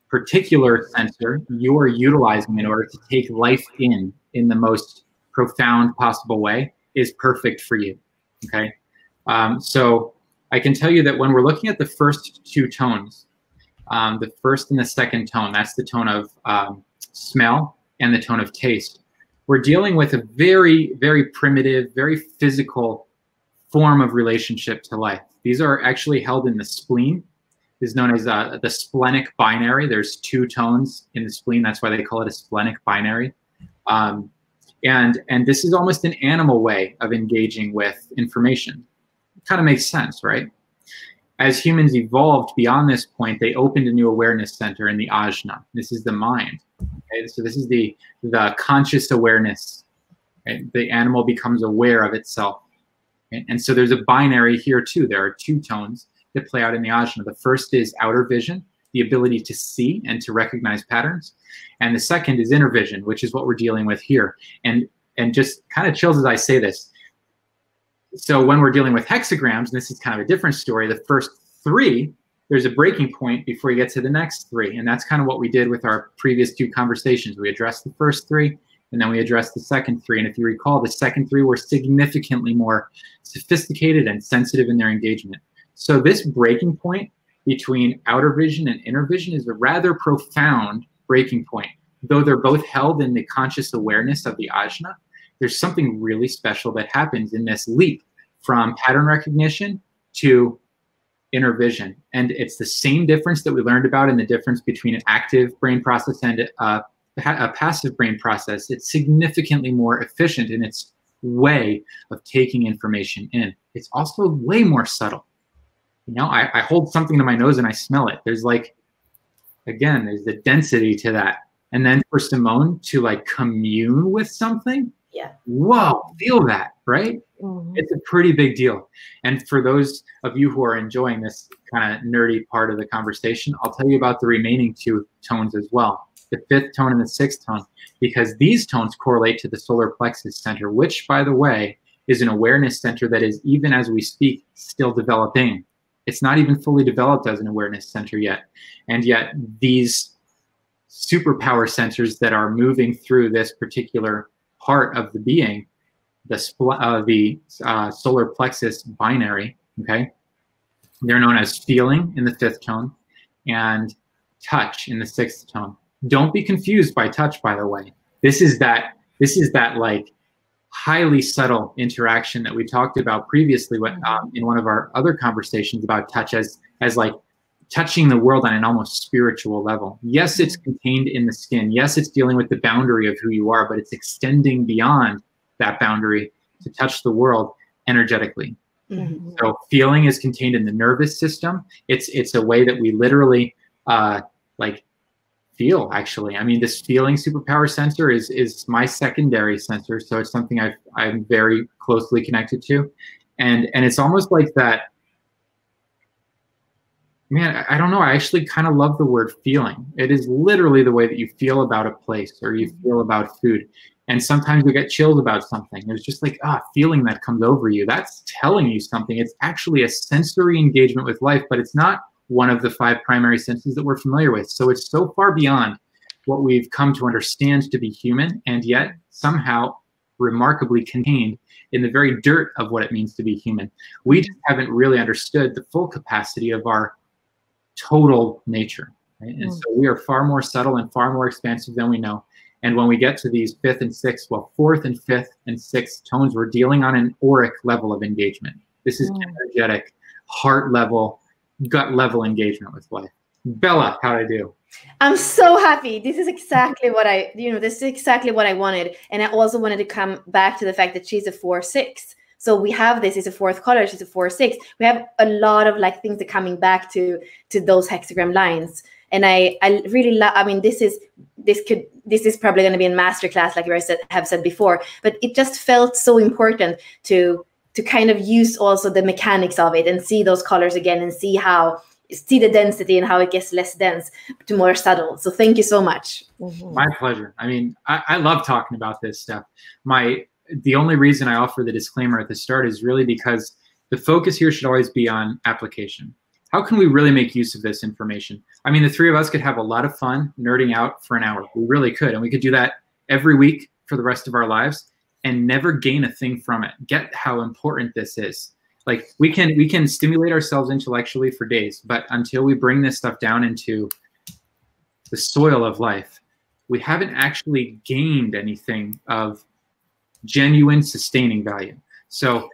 particular sensor you're utilizing in order to take life in the most profound possible way is perfect for you, okay? So I can tell you that when we're looking at the first two tones, the first and the second tone, that's the tone of smell and the tone of taste. We're dealing with a very, very primitive, very physical form of relationship to life. These are actually held in the spleen. This is known as the splenic binary. There's two tones in the spleen. That's why they call it a splenic binary. And this is almost an animal way of engaging with information. It kind of makes sense, right? As humans evolved beyond this point, they opened a new awareness center in the ajna. This is the mind. Okay? So this is the conscious awareness. Okay? The animal becomes aware of itself. Okay? And so there's a binary here too. There are two tones that play out in the ajna. The first is outer vision, the ability to see and to recognize patterns. And the second is inner vision, which is what we're dealing with here. And just kind of chills as I say this. So when we're dealing with hexagrams, and this is kind of a different story, the first three, there's a breaking point before you get to the next three. And that's kind of what we did with our previous two conversations. We addressed the first three, and then we addressed the second three. And if you recall, the second three were significantly more sophisticated and sensitive in their engagement. So this breaking point between outer vision and inner vision is a rather profound breaking point. Though they're both held in the conscious awareness of the ajna, there's something really special that happens in this leap from pattern recognition to inner vision. And it's the same difference that we learned about in the difference between an active brain process and a passive brain process. It's significantly more efficient in its way of taking information in. It's also way more subtle. I hold something to my nose and I smell it. There's there's the density to that. And then for Simone to commune with something, yeah. Whoa, feel that, right? It's a pretty big deal. And for those of you who are enjoying this kind of nerdy part of the conversation, I'll tell you about the remaining two tones as well, the fifth tone and the sixth tone, because these tones correlate to the solar plexus center, which, by the way, is an awareness center that is, even as we speak, still developing. It's not even fully developed as an awareness center yet. And yet these superpower sensors that are moving through this particular part of the being, the solar plexus binary, okay? They're known as feeling in the fifth tone and touch in the sixth tone. Don't be confused by touch, by the way. This is that highly subtle interaction that we talked about previously in one of our other conversations about touch as touching the world on an almost spiritual level. Yes, it's contained in the skin. Yes, it's dealing with the boundary of who you are, but it's extending beyond that boundary to touch the world energetically. So feeling is contained in the nervous system. It's a way that we literally feel, actually. I mean, this feeling superpower sensor is my secondary sensor, so it's something I'm very closely connected to. And it's almost like that. Man, I don't know. I actually kind of love the word feeling. It is literally the way that you feel about a place or you feel about food. And sometimes we get chills about something. There's just feeling that comes over you. That's telling you something. It's actually a sensory engagement with life, but it's not one of the 5 primary senses that we're familiar with. So it's so far beyond what we've come to understand to be human, and yet somehow remarkably contained in the very dirt of what it means to be human. We just haven't really understood the full capacity of our total nature, right? And so we are far more subtle and far more expansive than we know. And when we get to these fourth and fifth and sixth tones, we're dealing on an auric level of engagement. This is energetic, heart level, gut level engagement with life. Bella, how'd I do? I'm so happy. This is exactly what this is exactly what I wanted. And I also wanted to come back to the fact that she's a 4/6. So we have this is a 4th color. She's a 4/6. We have a lot of things that coming back to those hexagram lines. And I really love. I mean, this is probably going to be in masterclass, like you have said before. But it just felt so important to kind of use also the mechanics of it and see those colors again and see how see the density and how it gets less dense to more subtle. So thank you so much. My pleasure. I mean, I love talking about this stuff. The only reason I offer the disclaimer at the start is really because the focus here should always be on application. How can we really make use of this information? I mean, the three of us could have a lot of fun nerding out for an hour. We really could. And we could do that every week for the rest of our lives and never gain a thing from it. Get how important this is. Like we can stimulate ourselves intellectually for days, but until we bring this stuff down into the soil of life, we haven't actually gained anything of genuine sustaining value. So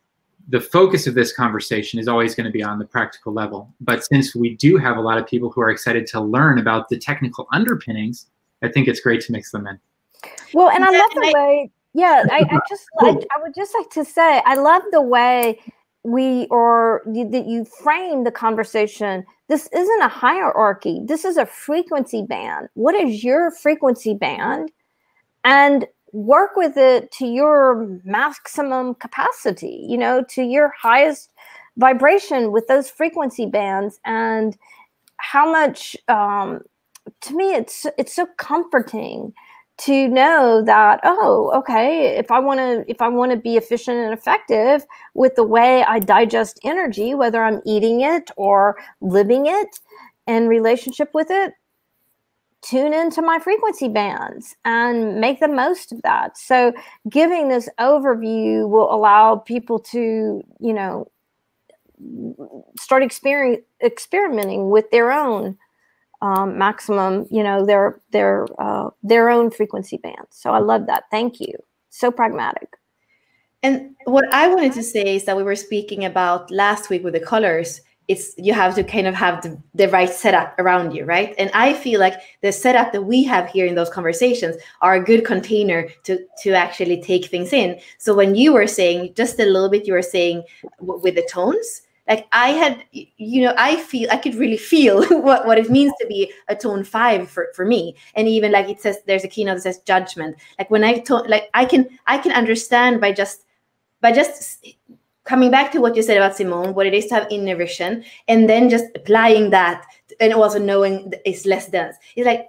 the focus of this conversation is always going to be on the practical level. But since we do have a lot of people who are excited to learn about the technical underpinnings, I think it's great to mix them in. Well, and I love the way, I would just like to say, I love the way that you frame the conversation. This isn't a hierarchy. This is a frequency band. What is your frequency band? And work with it to your maximum capacity, you know, to your highest vibration with those frequency bands. And how much, to me, it's so comforting to know that, oh, okay, if I want to be efficient and effective with the way I digest energy, whether I'm eating it or living it in relationship with it, tune into my frequency bands and make the most of that. So giving this overview will allow people to, you know, start experimenting with their own maximum, you know, their own frequency bands. So I love that. Thank you. So pragmatic. And what I wanted to say is that we were speaking about last week with the colors. It's you have to kind of have the right setup around you, right? And I feel like the setup that we have here in those conversations are a good container to actually take things in. So when you were saying just a little bit, you were saying with the tones, like I had, you know, I could really feel what it means to be a tone 5 for me. And even like it says, there's a keynote that says judgment. Like when I can understand by just coming back to what you said about Simone, what it is to have inner vision, and then just applying that, and also knowing it's less dense. It's like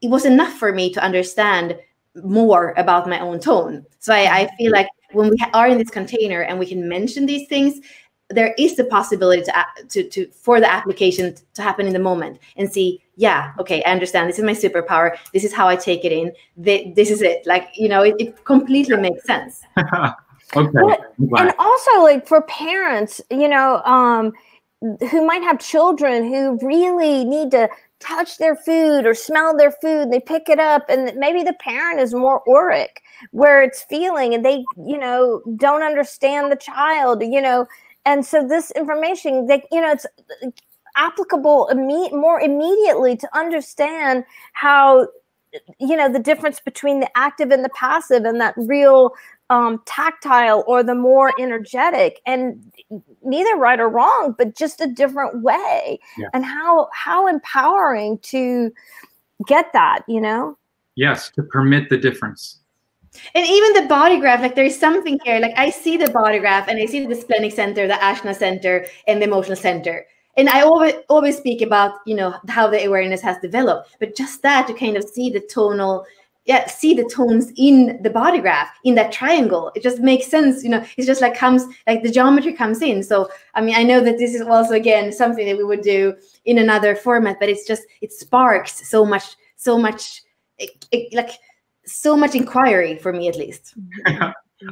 it was enough for me to understand more about my own tone. So I feel like when we are in this container and we can mention these things, there is the possibility to for the application to happen in the moment and see, yeah, okay, I understand. This is my superpower. This is how I take it in. This is it. Like, you know, it completely makes sense. Okay. Well, and also, like, for parents, you know, who might have children who really need to touch their food or smell their food, they pick it up, and maybe the parent is more auric, where it's feeling, and they, you know, don't understand the child, you know, and so this information, that, you know, it's applicable more immediately to understand how, you know, the difference between the active and the passive, and that real tactile or the more energetic, and neither right or wrong, but just a different way. Yeah. And how empowering to get that, you know? Yes, to permit the difference. And even the body graph, like there's something here, like I see the body graph and I see the splenic center, the Ajna center, and the emotional center. And I always speak about, you know, how the awareness has developed, but just that, to kind of see the tonal, see the tones in the body graph, in that triangle. It just makes sense, you know, it's just like the geometry comes in. So, I mean, I know that this is also, again, something that we would do in another format, but it's just, it sparks so much inquiry for me, at least.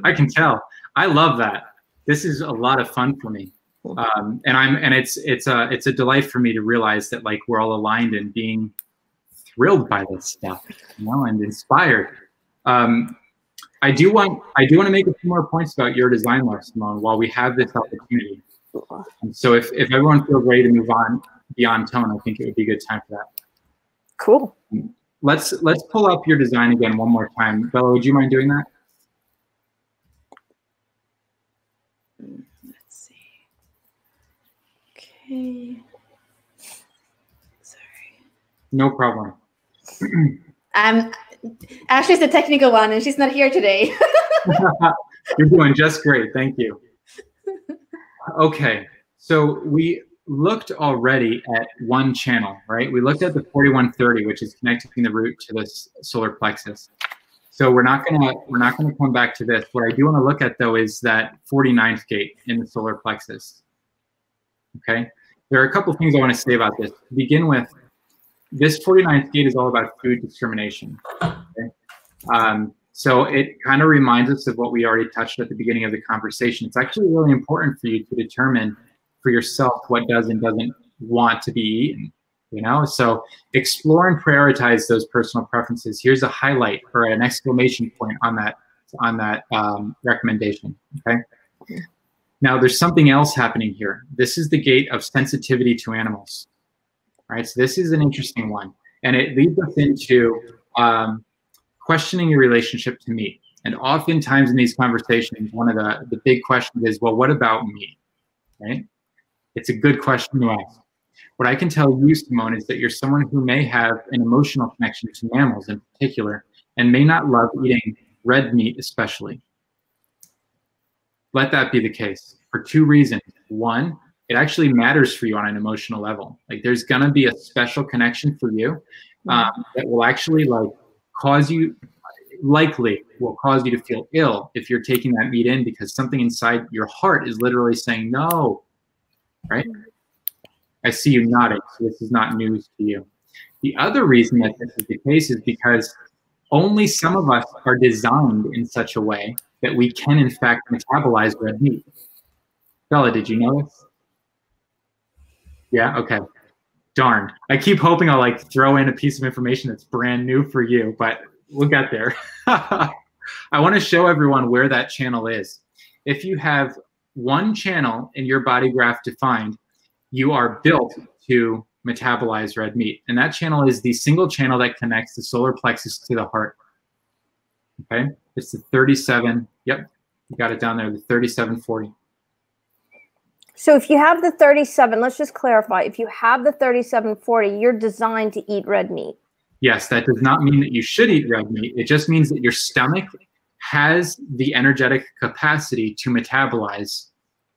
I can tell. I love that. This is a lot of fun for me. And it's a delight for me to realize that, like, we're all aligned in being thrilled by this stuff, you know, and inspired. I do want to make a few more points about your design life, Simone, while we have this opportunity. So if everyone feels ready to move on beyond tone, I think it would be a good time for that. Cool. Let's pull up your design again one more time. Bella, would you mind doing that? Let's see. Okay. Sorry. No problem. Ashley's the technical one, and she's not here today. You're doing just great. Thank you. Okay, so looked already at one channel, right? We looked at the 4130, which is connecting the root to the solar plexus. So we're not gonna come back to this. What I do want to look at though is that 49th gate in the solar plexus. Okay, there are a couple things I want to say about this. To begin with, this 49th gate is all about food discrimination. Okay? So it kind of reminds us of what we already touched at the beginning of the conversation. It's actually really important for you to determine for yourself what does and doesn't want to be eaten. You know, so explore and prioritize those personal preferences. Here's a highlight or an exclamation point on that recommendation. Okay. Now there's something else happening here. This is the gate of sensitivity to animals. All right. So this is an interesting one, and it leads us into questioning your relationship to meat. And oftentimes in these conversations, one of the big questions is, well, what about meat? Right? It's a good question to ask. What I can tell you, Simone, is that you're someone who may have an emotional connection to mammals in particular, and may not love eating red meat especially. Let that be the case for two reasons. One, it actually matters for you on an emotional level. Like there's gonna be a special connection for you that will actually likely will cause you to feel ill if you're taking that meat in, because something inside your heart is literally saying no, right? I see you nodding, so this is not news to you. The other reason that this is the case is because only some of us are designed in such a way that we can, in fact, metabolize red meat. Bella, did you know this? Yeah, okay. Darn. I keep hoping I'll like throw in a piece of information that's brand new for you, but we'll get there. I want to show everyone where that channel is. If you have one channel in your body graph defined, you are built to metabolize red meat. And that channel is the single channel that connects the solar plexus to the heart. Okay, it's the 37, yep, you got it down there, the 3740. So if you have the 37, let's just clarify, if you have the 3740, you're designed to eat red meat. Yes, that does not mean that you should eat red meat. It just means that your stomach has the energetic capacity to metabolize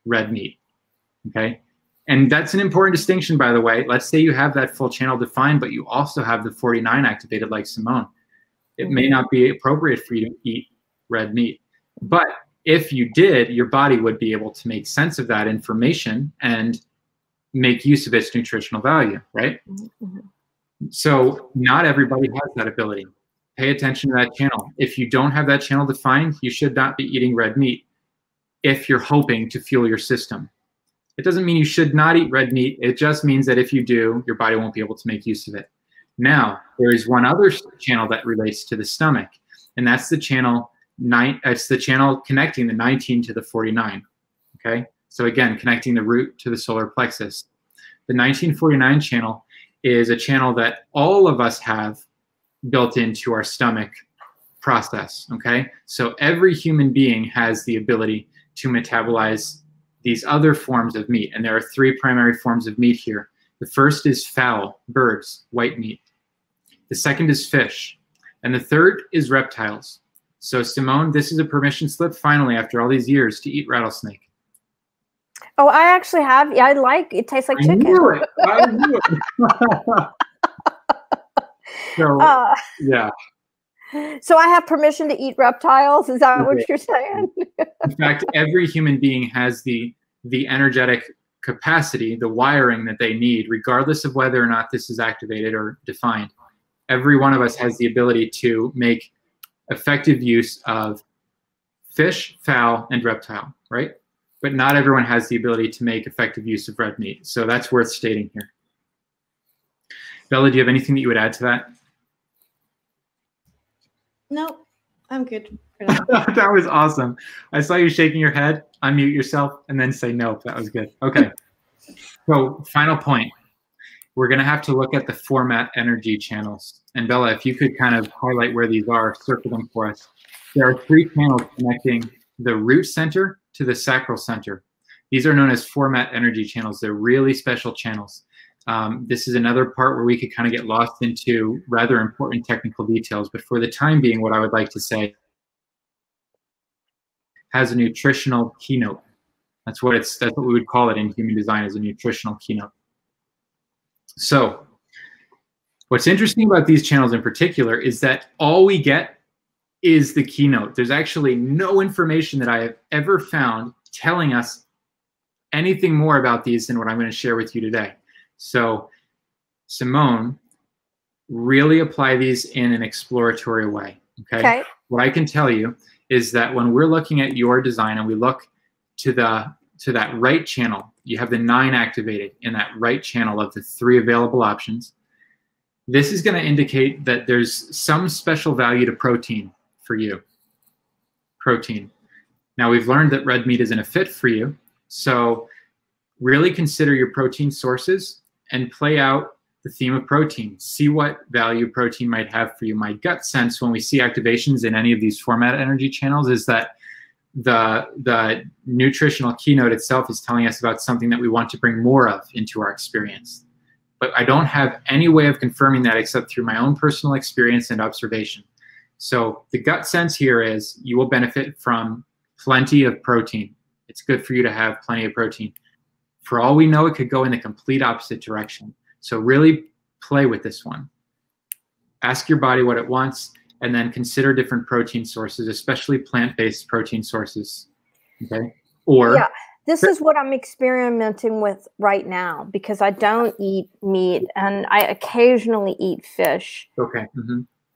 red meat, okay? And that's an important distinction, by the way. Let's say you have that full channel defined, but you also have the 49 activated like Simone. It may not be appropriate for you to eat red meat. But if you did, your body would be able to make sense of that information and make use of its nutritional value, right? Mm-hmm. So not everybody has that ability. Pay attention to that channel. If you don't have that channel defined, you should not be eating red meat if you're hoping to fuel your system. It doesn't mean you should not eat red meat. It just means that if you do, your body won't be able to make use of it. Now, there is one other channel that relates to the stomach, and that's the channel it's the channel connecting the 19 to the 49. Okay, so again, connecting the root to the solar plexus. The 1949 channel is a channel that all of us have built into our stomach process. Okay, so every human being has the ability to metabolize these other forms of meat, and there are three primary forms of meat here. The first is fowl, birds, white meat. The second is fish, and the third is reptiles. So Simone, this is a permission slip finally after all these years to eat rattlesnake. Oh, I actually have. Yeah, I like it. Tastes like chicken. I knew it. I knew it. So, yeah. So I have permission to eat reptiles? Is that what you're saying? In fact, every human being has the energetic capacity, the wiring that they need, regardless of whether or not this is activated or defined. Every one of us has the ability to make effective use of fish, fowl, and reptile, right? But not everyone has the ability to make effective use of red meat. So that's worth stating here. Bella, do you have anything that you would add to that? No, I'm good. That was awesome. I saw you shaking your head. Unmute yourself and then say no. That was good. Okay. So final point. We're going to have to look at the format energy channels. And Bella, if you could kind of highlight where these are, circle them for us. There are three channels connecting the root center to the sacral center. These are known as format energy channels. They're really special channels. This is another part where we could kind of get lost into rather important technical details. But for the time being, what I would like to say has a nutritional keynote. That's what we would call it in human design, as a nutritional keynote. So what's interesting about these channels in particular is that all we get is the keynote. There's actually no information that I have ever found telling us anything more about these than what I'm going to share with you today. So Simone, really apply these in an exploratory way. Okay. What I can tell you is that when we're looking at your design and we look to that right channel, you have the 9 activated in that right channel of the 3 available options. This is going to indicate that there's some special value to protein for you. Protein. Now, we've learned that red meat isn't a fit for you, so really consider your protein sources and play out the theme of protein. See what value protein might have for you. My gut sense when we see activations in any of these format energy channels is that the nutritional keynote itself is telling us about something that we want to bring more of into our experience. But I don't have any way of confirming that except through my own personal experience and observation. So the gut sense here is you will benefit from plenty of protein. It's good for you to have plenty of protein. For all we know, it could go in the complete opposite direction. So really play with this one. Ask your body what it wants, and then consider different protein sources, especially plant-based protein sources. Okay? Or yeah, this is what I'm experimenting with right now because I don't eat meat and I occasionally eat fish. Okay.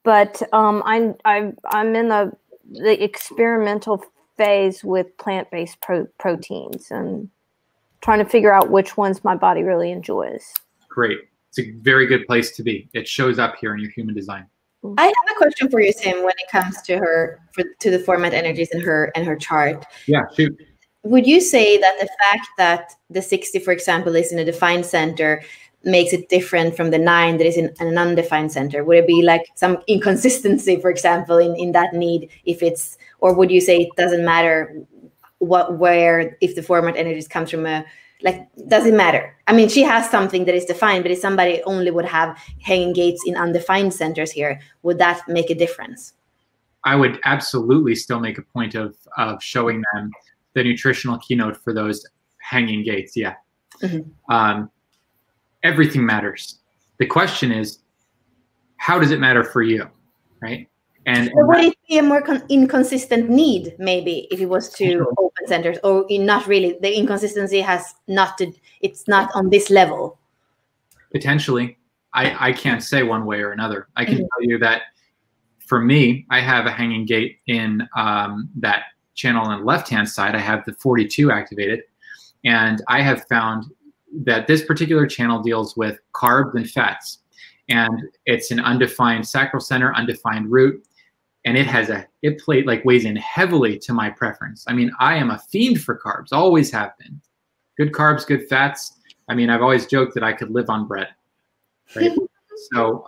But I'm in the experimental phase with plant-based proteins and trying to figure out which ones my body really enjoys. Great. It's a very good place to be. It shows up here in your human design. I have a question for you, Sim, when it comes to to the format energies in her chart. Yeah, shoot. Would you say that the fact that the 60, for example, is in a defined center makes it different from the 9 that is in an undefined center? Would it be like some inconsistency, for example, in that need if it's, or would you say it doesn't matter if the format energies comes from a, like, does it matter? I mean, she has something that is defined, but if somebody only would have hanging gates in undefined centers here, would that make a difference? I would absolutely still make a point of showing them the nutritional keynote for those hanging gates. Yeah. Everything matters. The question is, how does it matter for you, right? And would it be a more inconsistent need, maybe, if it was to open centers, or not really? The inconsistency has it's not on this level. Potentially. I can't say one way or another. I can tell you that for me, I have a hanging gate in that channel on the left-hand side. I have the 42 activated, and I have found that this particular channel deals with carbs and fats, and it's an undefined sacral center, undefined root, and it weighs in heavily to my preference. I mean, I am a fiend for carbs, always have been. Good carbs, good fats. I mean, I've always joked that I could live on bread, right? So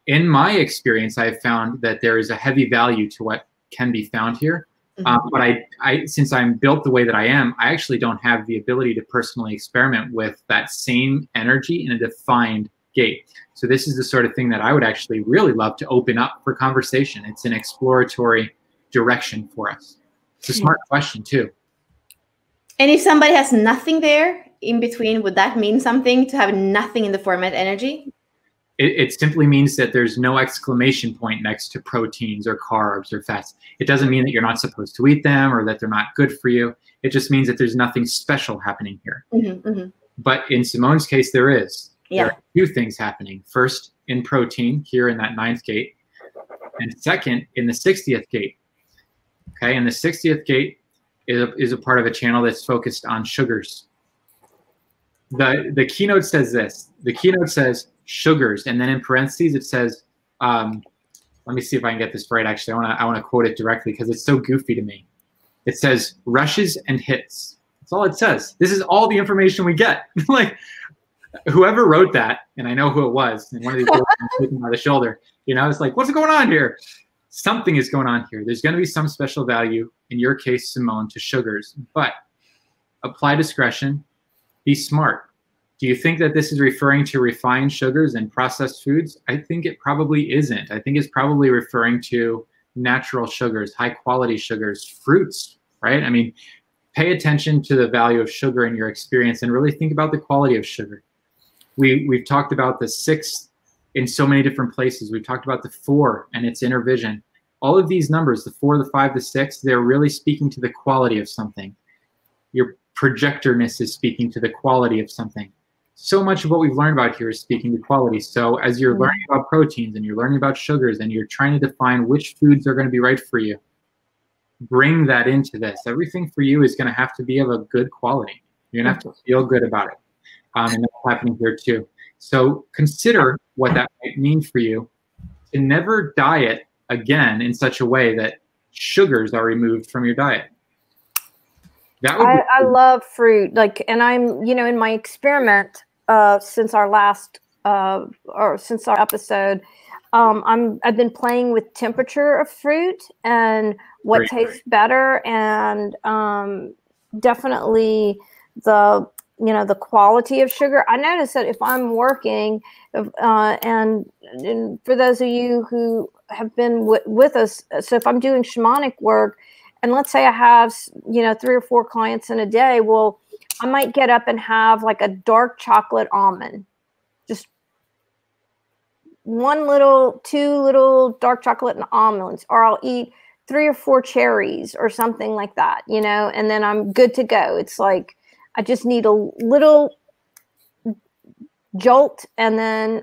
in my experience, I've found that there is a heavy value to what can be found here. But since I'm built the way that I am, I actually don't have the ability to personally experiment with that same energy in a defined gate. So this is the sort of thing that I would actually really love to open up for conversation. It's an exploratory direction for us. It's a smart question too. And if somebody has nothing there in between, would that mean something to have nothing in the format energy? It simply means that there's no exclamation point next to proteins or carbs or fats. It doesn't mean that you're not supposed to eat them or that they're not good for you. It just means that there's nothing special happening here. But in Simone's case, there is. Yeah. There are 2 things happening. First, in protein here in that 9th gate, and second, in the 60th gate. Okay, and the 60th gate is a part of a channel that's focused on sugars. The keynote says this. The keynote says sugars, and then in parentheses it says, let me see if I can get this right. Actually, I want to quote it directly because it's so goofy to me. It says rushes and hits. That's all it says. This is all the information we get. Like, whoever wrote that, and I know who it was, and one of these girls taking by the shoulder, it's like, what's going on here? Something is going on here. There's going to be some special value, in your case, Simone, to sugars, but apply discretion, be smart. Do you think that this is referring to refined sugars and processed foods? I think it probably isn't. I think it's probably referring to natural sugars, high quality sugars, fruits, right? I mean, pay attention to the value of sugar in your experience and really think about the quality of sugar. We've talked about the 6 in so many different places. We've talked about the 4 and its inner vision. All of these numbers, the 4, the 5, the 6, they're really speaking to the quality of something. Your projectorness is speaking to the quality of something. So much of what we've learned about here is speaking to quality. So as you're learning about proteins and you're learning about sugars and you're trying to define which foods are going to be right for you, bring that into this. Everything for you is going to have to be of a good quality. You're going to have to feel good about it. And that's happening here too. So consider what that might mean for you to never diet again in such a way that sugars are removed from your diet. That would I love fruit. Like, and I'm, you know, in my experiment since our last or since our episode, I've been playing with temperature of fruit and what tastes better, and definitely the, you know, the quality of sugar. I notice that if I'm working, and for those of you who have been with us, so if I'm doing shamanic work, and let's say I have, you know, 3 or 4 clients in a day, well, I might get up and have like a dark chocolate almond, just 2 little dark chocolate and almonds, or I'll eat 3 or 4 cherries or something like that, you know, and then I'm good to go. It's like, I just need a little jolt, and then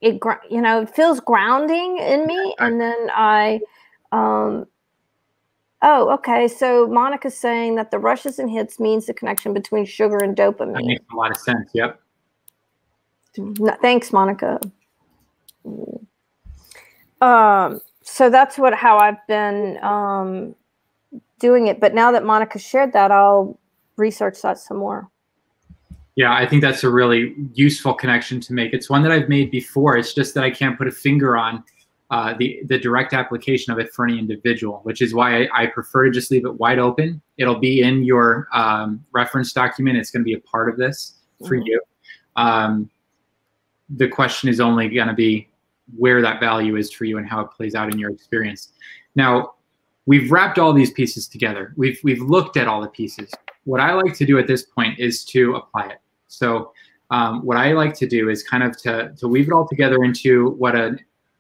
it, you know, it feels grounding in me. And then I, oh, okay. So Monica's saying that the rushes and hits means the connection between sugar and dopamine. That makes a lot of sense. Yep. Thanks, Monica. So that's how I've been doing it. But now that Monica shared that, I'll research that some more. Yeah, I think that's a really useful connection to make. It's one that I've made before. It's just that I can't put a finger on the direct application of it for any individual, which is why I prefer to just leave it wide open. It'll be in your reference document. It's going to be a part of this for you. The question is only going to be where that value is for you and how it plays out in your experience. Now, we've wrapped all these pieces together. We've looked at all the pieces. What I like to do at this point is to apply it. So what I like to do is kind of to weave it all together into what a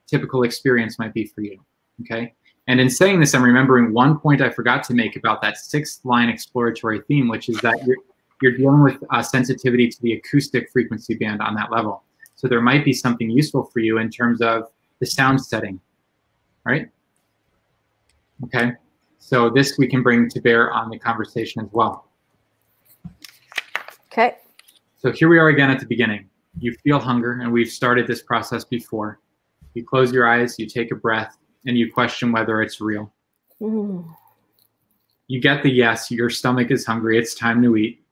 typical experience might be for you, okay? And in saying this, I'm remembering one point I forgot to make about that 6th line exploratory theme, which is that you're dealing with sensitivity to the acoustic frequency band on that level. So there might be something useful for you in terms of the sound setting, right? Okay, so this we can bring to bear on the conversation as well. Okay. So here we are again at the beginning. You feel hunger, and we've started this process before. You close your eyes, you take a breath, and you question whether it's real. You get the yes, your stomach is hungry, it's time to eat.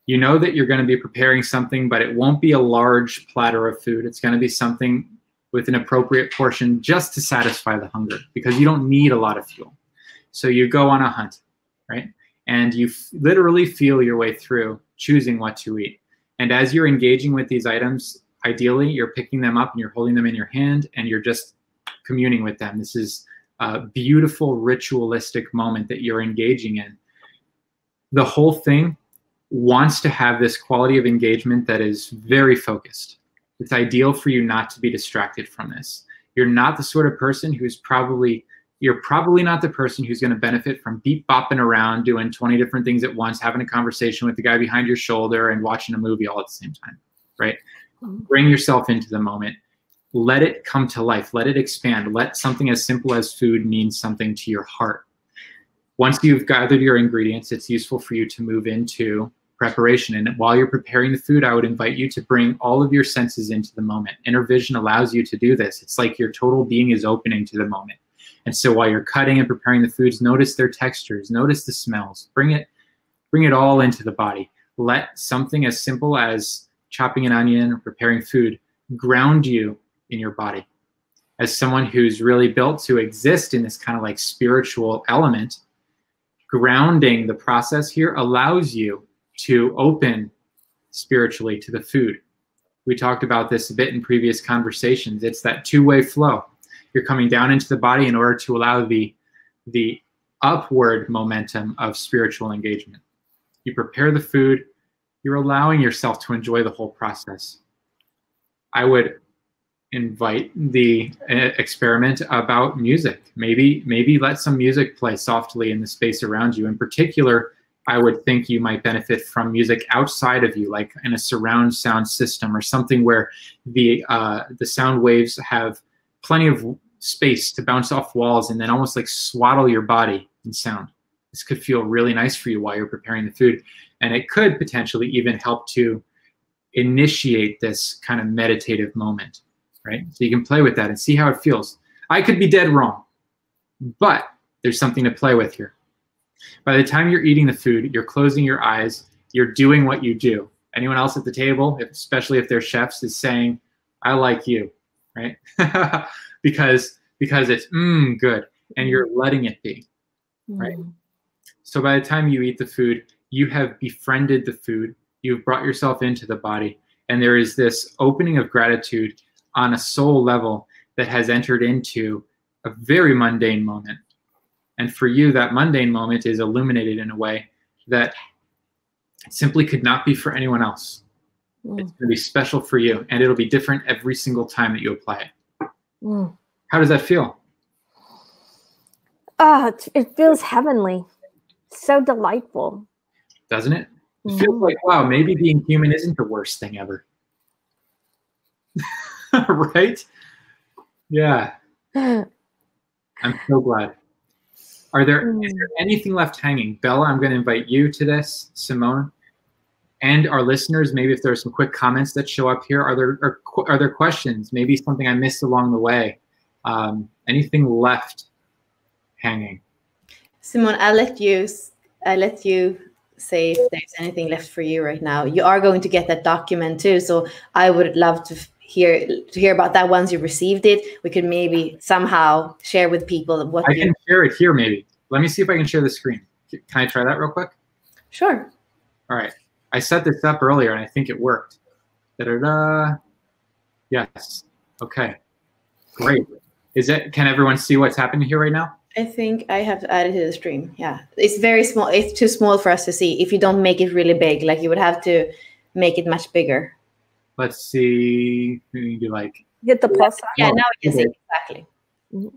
You know that you're going to be preparing something, but it won't be a large platter of food. It's going to be something with an appropriate portion just to satisfy the hunger, because you don't need a lot of fuel. So you go on a hunt, right? And you literally feel your way through choosing what to eat. And as you're engaging with these items, ideally, you're picking them up and you're holding them in your hand and you're just communing with them. This is a beautiful ritualistic moment that you're engaging in. The whole thing wants to have this quality of engagement that is very focused. It's ideal for you not to be distracted from this. You're not the sort of person you're probably not the person who's going to benefit from beep bopping around, doing 20 different things at once, having a conversation with the guy behind your shoulder and watching a movie all at the same time, right? Bring yourself into the moment. Let it come to life. Let it expand. Let something as simple as food mean something to your heart. Once you've gathered your ingredients, it's useful for you to move into preparation. And while you're preparing the food, I would invite you to bring all of your senses into the moment. Inner vision allows you to do this. It's like your total being is opening to the moment. And so while you're cutting and preparing the foods, notice their textures, notice the smells, bring it all into the body. Let something as simple as chopping an onion or preparing food ground you in your body. As someone who's really built to exist in this kind of like spiritual element, grounding the process here allows you to open spiritually to the food. We talked about this a bit in previous conversations. It's that two-way flow. You're coming down into the body in order to allow the upward momentum of spiritual engagement. You prepare the food. You're allowing yourself to enjoy the whole process. I would invite the experiment about music. Maybe let some music play softly in the space around you. In particular, I would think you might benefit from music outside of you, like in a surround sound system or something where the sound waves have plenty of space to bounce off walls and then almost like swaddle your body in sound. This could feel really nice for you while you're preparing the food. And it could potentially even help to initiate this kind of meditative moment, right? So you can play with that and see how it feels. I could be dead wrong, but there's something to play with here. By the time you're eating the food, you're closing your eyes, you're doing what you do. Anyone else at the table, especially if they're chefs, is saying, I like you, right? because it's good, and you're letting it be, right? So by the time you eat the food, you have befriended the food, you've brought yourself into the body, and there is this opening of gratitude on a soul level that has entered into a very mundane moment. And for you, that mundane moment is illuminated in a way that simply could not be for anyone else. It's going to be special for you, and it'll be different every single time that you apply it. How does that feel? It feels heavenly. So delightful. Doesn't it? It feels like, wow, maybe being human isn't the worst thing ever. Right? Yeah. I'm so glad. Is there anything left hanging? Bella, I'm going to invite you to this, Simone, and our listeners. Maybe if there are some quick comments that show up here, are there questions? Maybe something I missed along the way. Anything left hanging? Simone, I'll let you say if there's anything left for you right now. You are going to get that document too, so I would love to hear about that once you received it. We could maybe somehow share with people what I can share it here. Maybe let me see if I can share the screen. Can I try that real quick? Sure. All right. I set this up earlier and I think it worked. Da-da-da. Yes. Okay. Great. Can everyone see what's happening here right now? I think I have to add it to the stream. Yeah. It's very small. It's too small for us to see. If you don't make it really big, like you would have to make it much bigger. Let's see. We do like Get the plus sign. Yeah, now we can see exactly.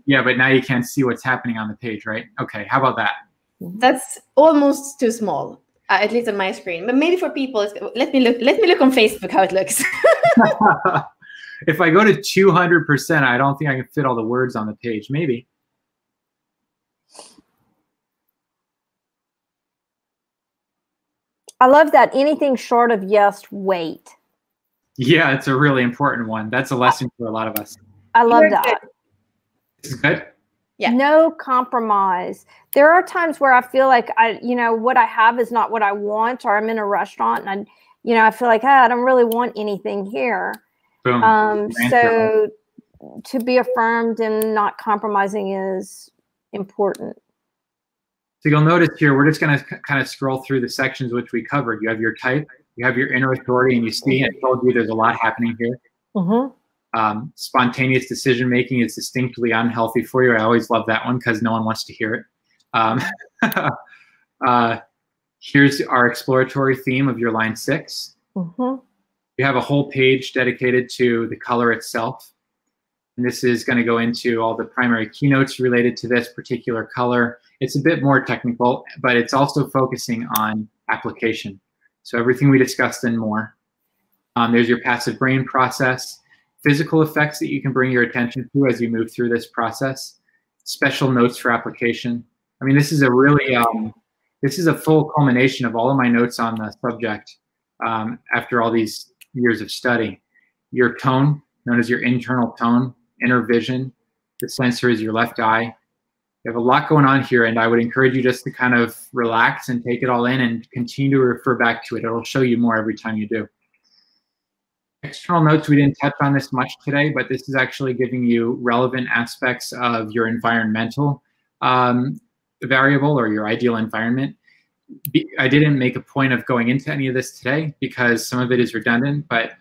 Yeah, but now you can't see what's happening on the page, right? Okay, how about that? That's almost too small, at least on my screen. But maybe for people, let me look on Facebook how it looks. If I go to 200%, I don't think I can fit all the words on the page. Maybe. I love that. Anything short of yes, wait. Yeah, it's a really important one. That's a lesson for a lot of us. I love that. This is good. Yeah. No compromise. There are times where I feel like what I have is not what I want, or I'm in a restaurant and I feel like, I don't really want anything here. Boom. So to be affirmed and not compromising is important. So you'll notice here, we're just going to kind of scroll through the sections which we covered. You have your type, you have your inner authority, and you see, I told you there's a lot happening here. Spontaneous decision making is distinctly unhealthy for you. I always love that one because no one wants to hear it. Here's our exploratory theme of your line 6. You have a whole page dedicated to the color itself. And this is going to go into all the primary keynotes related to this particular color. It's a bit more technical, but it's also focusing on application. So everything we discussed and more. There's your passive brain process, physical effects that you can bring your attention to as you move through this process, special notes for application. I mean, this is a really, this is a full culmination of all of my notes on the subject after all these years of study. Your tone, known as your internal tone, inner vision, the sensor is your left eye. You have a lot going on here, and I would encourage you just to kind of relax and take it all in and continue to refer back to it. It'll show you more every time you do. External notes, we didn't touch on this much today, but this is actually giving you relevant aspects of your environmental variable or your ideal environment. I didn't make a point of going into any of this today because some of it is redundant, but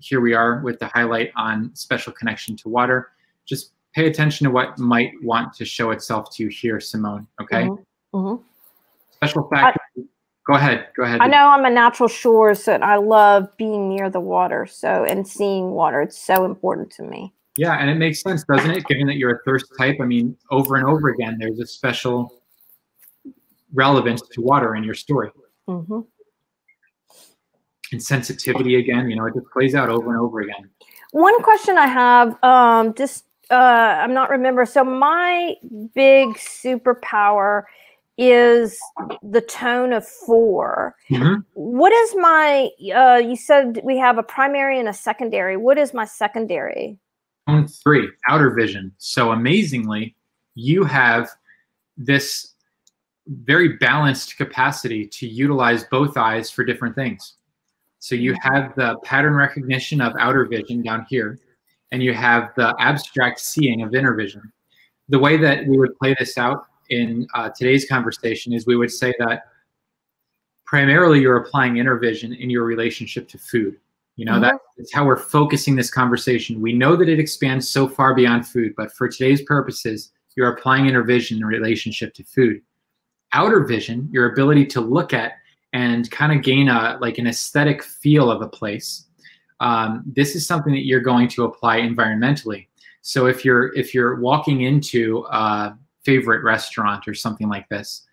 here we are with the highlight on special connection to water. Just pay attention to what might want to show itself to you here, Simone, okay? Special factor. Go ahead. Go ahead. I know I'm a natural shores, and I love being near the water. So, and seeing water, it's so important to me. Yeah, and it makes sense, doesn't it? Given that you're a thirst type, I mean, over and over again, there's a special relevance to water in your story. Mm-hmm. And sensitivity again, you know, it just plays out over and over again. One question I have, I'm not remember. So my big superpower is the tone of 4. Mm-hmm. What is my, you said we have a primary and a secondary. What is my secondary? Tone 3, outer vision. So amazingly, you have this very balanced capacity to utilize both eyes for different things. So you have the pattern recognition of outer vision down here, and you have the abstract seeing of inner vision. The way that we would play this out in today's conversation is we would say that primarily you're applying inner vision in your relationship to food. You know, that's how we're focusing this conversation. We know that it expands so far beyond food, but for today's purposes, you're applying inner vision in relationship to food. Outer vision, your ability to look at and kind of gain like an aesthetic feel of a place. This is something that you're going to apply environmentally. So if you're walking into a favorite restaurant or something like this,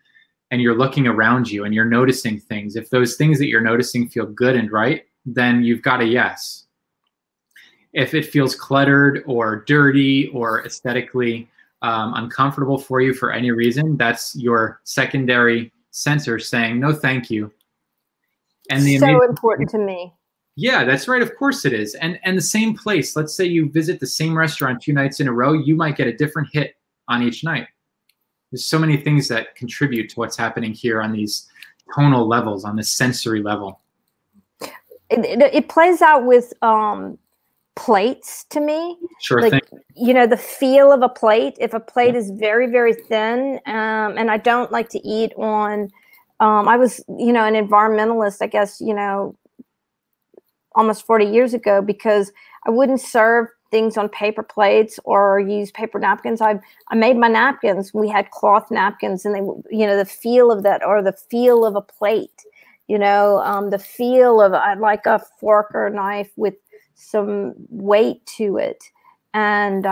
and you're looking around you and you're noticing things, if those things that you're noticing feel good and right, then you've got a yes. If it feels cluttered or dirty or aesthetically uncomfortable for you for any reason, that's your secondary sensor saying no thank you. And the so important to me. Yeah, that's right. Of course it is. And the same place, let's say you visit the same restaurant 2 nights in a row, you might get a different hit on each night. There's so many things that contribute to what's happening here on these tonal levels, on this sensory level. It plays out with plates to me. Sure like, thing. You know, the feel of a plate. If a plate is very, very thin, and I don't like to eat on, I was, you know, an environmentalist, I guess, you know, almost 40 years ago, because I wouldn't serve things on paper plates or use paper napkins. I made my napkins. We had cloth napkins, and they, you know, the feel of that, or the feel of a plate, you know, the feel of, I like a fork or a knife with some weight to it. And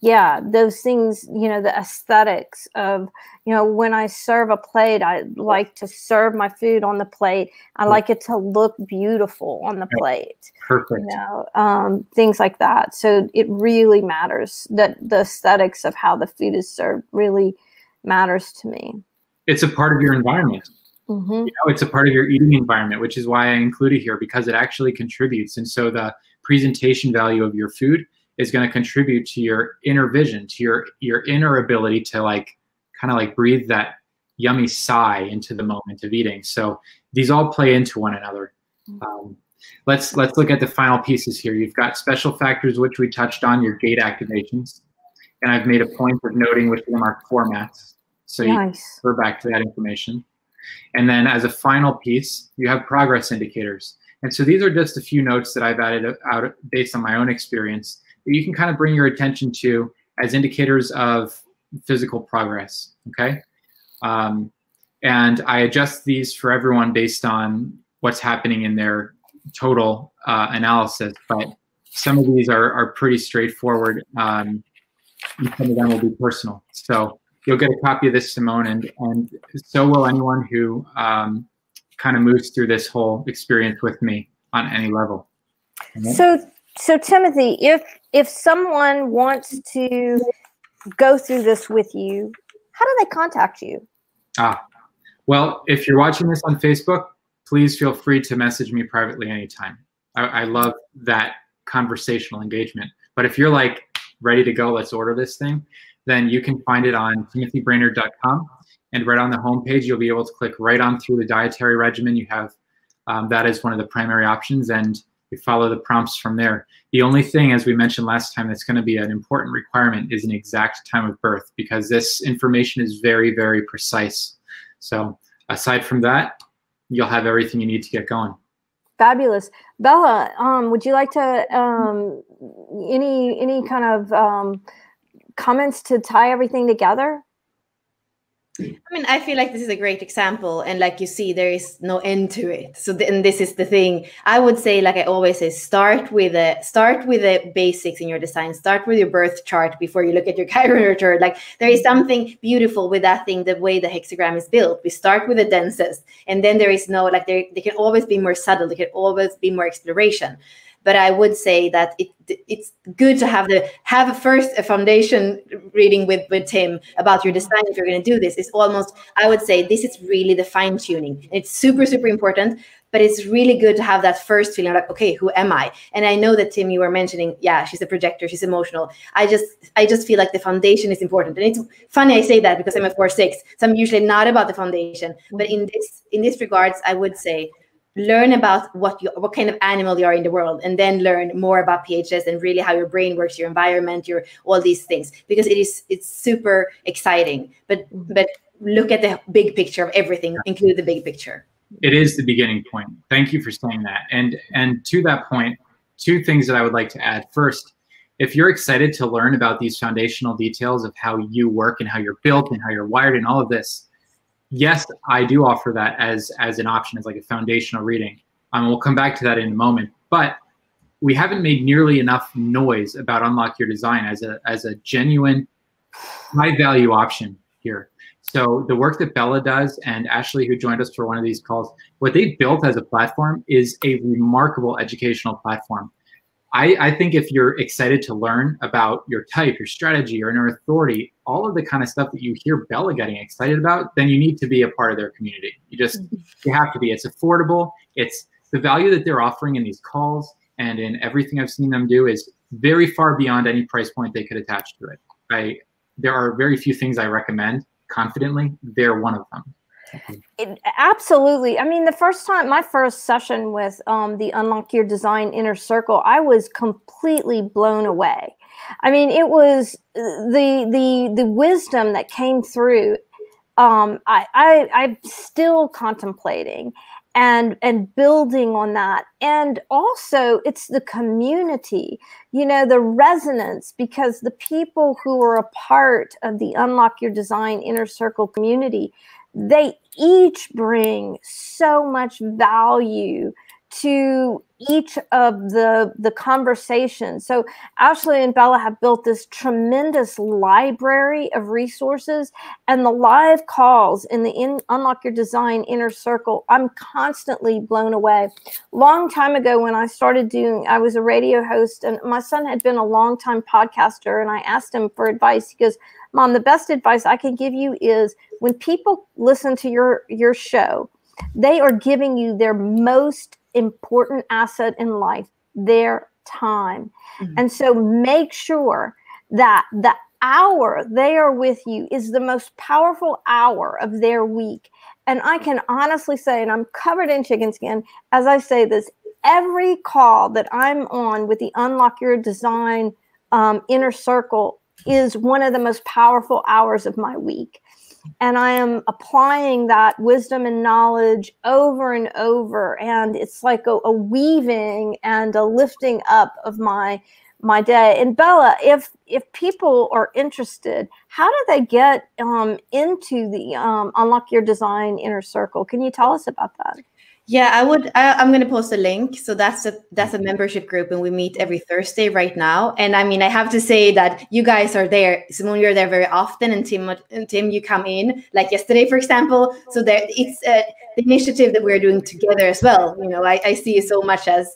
yeah, those things, you know, the aesthetics of, you know, when I serve a plate, I like to serve my food on the plate. I like it to look beautiful on the plate. Perfect. You know, things like that. So it really matters, that the aesthetics of how the food is served really matters to me. It's a part of your environment. Mm-hmm. You know, it's a part of your eating environment, which is why I include it here, because it actually contributes. And so the presentation value of your food is going to contribute to your inner vision, to your inner ability to like kind of like breathe that yummy sigh into the moment of eating. So these all play into one another. Let's look at the final pieces here. You've got special factors, which we touched on, your gate activations, and I've made a point of noting which of them are formats. So you can refer back to that information. And then as a final piece, you have progress indicators. And so these are just a few notes that I've added out based on my own experience that you can kind of bring your attention to as indicators of physical progress, okay? And I adjust these for everyone based on what's happening in their total analysis, but some of these are pretty straightforward, and some of them will be personal. So you'll get a copy of this, Simone, and so will anyone who kind of moves through this whole experience with me on any level. Okay? So Timothy, if someone wants to go through this with you, how do they contact you? Well, if you're watching this on Facebook, please feel free to message me privately anytime. I love that conversational engagement. But if you're like ready to go, let's order this thing, then you can find it on timothybrainerd.com. And right on the homepage, you'll be able to click right on through the dietary regimen. You have that as one of the primary options, and you follow the prompts from there. The only thing, as we mentioned last time, that's going to be an important requirement is an exact time of birth, because this information is very, very precise. So aside from that, you'll have everything you need to get going. Fabulous. Bella, would you like to, any kind of comments to tie everything together? I mean, I feel like this is a great example, and like you see, there is no end to it. So, and this is the thing. I would say, like I always say, start with the basics in your design. Start with your birth chart before you look at your chiropractor chart. Like there is something beautiful with that thing, the way the hexagram is built. We start with the densest, and then there is no like there can always be more subtle. There can always be more exploration. But I would say that it's good to have a foundation reading with Tim about your design. If you're going to do this, it's almost, I would say this is really the fine tuning. It's super, super important, but it's really good to have that first feeling like, okay, who am I? And I know that Tim, you were mentioning, yeah, she's a projector, she's emotional. I just feel like the foundation is important. And it's funny I say that because I'm a 4/6, so I'm usually not about the foundation. But in this regards, I would say, learn about what kind of animal you are in the world, and then learn more about PHS and really how your brain works, your environment, your all these things, because it's super exciting. But look at the big picture of everything, include the big picture. It is the beginning point. Thank you for saying that. And to that point, two things that I would like to add. First, if you're excited to learn about these foundational details of how you work and how you're built and how you're wired and all of this, yes, I do offer that as an option, as like a foundational reading. We'll come back to that in a moment. But we haven't made nearly enough noise about Unlock Your Design as a genuine high value option here. So the work that Bella does, and Ashley, who joined us for one of these calls, what they've built as a platform is a remarkable educational platform. I think if you're excited to learn about your type, your strategy, your inner authority, all of the kind of stuff that you hear Bella getting excited about, then you need to be a part of their community. You have to be. It's affordable. It's the value that they're offering in these calls and in everything I've seen them do is very far beyond any price point they could attach to it. There are very few things I recommend confidently. They're one of them. Absolutely. I mean, my first session with the Unlock Your Design Inner Circle, I was completely blown away. I mean, it was the wisdom that came through. I'm still contemplating and building on that. And also it's the community, the resonance, because the people who are a part of the Unlock Your Design Inner Circle community, they each bring so much value to each of the conversations. So Ashley and Bella have built this tremendous library of resources, and the live calls in the Unlock Your Design Inner Circle, I'm constantly blown away. Long time ago when I started I was a radio host, and my son had been a long-time podcaster, and I asked him for advice. He goes, Mom, the best advice I can give you is when people listen to your show, they are giving you their most important asset in life, their time. Mm-hmm. And so make sure that the hour they are with you is the most powerful hour of their week. And I can honestly say, and I'm covered in chicken skin as I say this, every call that I'm on with the Unlock Your Design Inner Circle is one of the most powerful hours of my week. And I am applying that wisdom and knowledge over and over. And it's like a weaving and a lifting up of my day. And Bella, if people are interested, how do they get into the Unlock Your Design Inner Circle? Can you tell us about that? Yeah, I'm going to post a link. So that's a membership group, and we meet every Thursday right now. And I mean, I have to say that you guys are there. Simone, you're there very often, and Tim, you come in like yesterday, for example. So it's the initiative that we're doing together as well. I see you so much as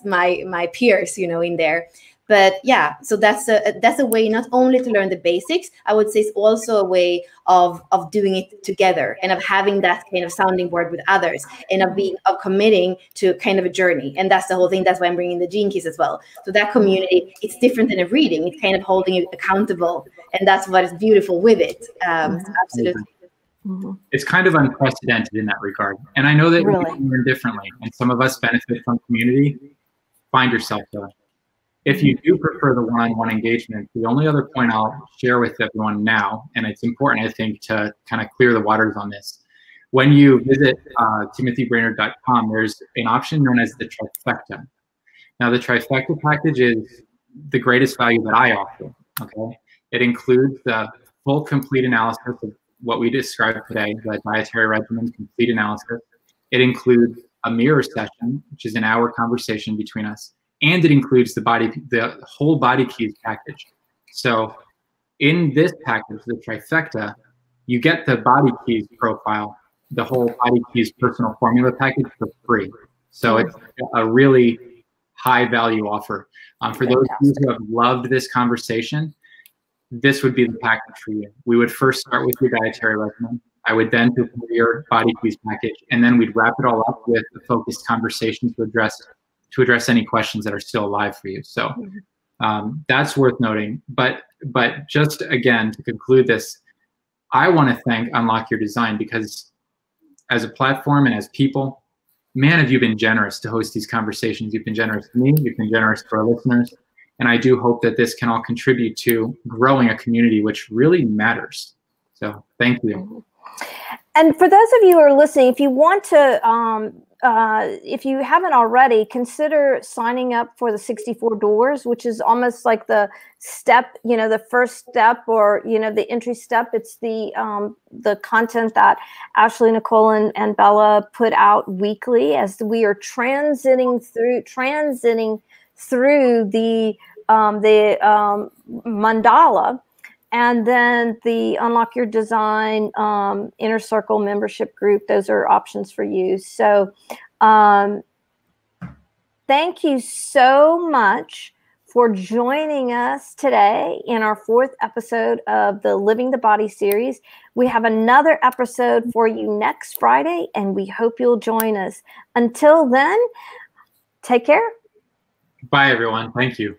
my peers, in there. But yeah, so that's a way not only to learn the basics, I would say it's also a way of doing it together and of having that kind of sounding board with others and of committing to kind of a journey. And that's the whole thing. That's why I'm bringing the Gene Keys as well. So that community, it's different than a reading. It's kind of holding you accountable. And that's what is beautiful with it. Absolutely. Mm-hmm. It's kind of unprecedented in that regard. And I know that we learn differently, and some of us benefit from community. Find yourself there. If you do prefer the one-on-one engagement, the only other point I'll share with everyone now, and it's important, I think, to kind of clear the waters on this. When you visit timothybrainerd.com, there's an option known as the trifecta. Now, the trifecta package is the greatest value that I offer, okay? It includes the full, complete analysis of what we described today, the dietary regimen complete analysis. It includes a mirror session, which is an hour conversation between us, and it includes the whole body keys package. So in this package, the trifecta, you get the body keys profile, the whole body keys personal formula package for free. So it's a really high value offer. For those of you who have loved this conversation, this would be the package for you. We would first start with your dietary regimen. I would then do your body keys package, and then we'd wrap it all up with a focused conversation to address any questions that are still alive for you. So that's worth noting. But just again, to conclude this, I want to thank Unlock Your Design, because as a platform and as people, man, have you been generous to host these conversations. You've been generous to me, you've been generous to our listeners, and I do hope that this can all contribute to growing a community which really matters. So thank you. And for those of you who are listening, if you want to, if you haven't already, consider signing up for the 64 Doors, which is almost like the step, the first step, or, the entry step. It's the content that Ashley, Nicole, and Bella put out weekly as we are transiting through the mandala. And then the Unlock Your Design Inner Circle membership group, those are options for you. So thank you so much for joining us today in our 4th episode of the Living the Body series. We have another episode for you next Friday, and we hope you'll join us. Until then, take care. Bye, everyone. Thank you.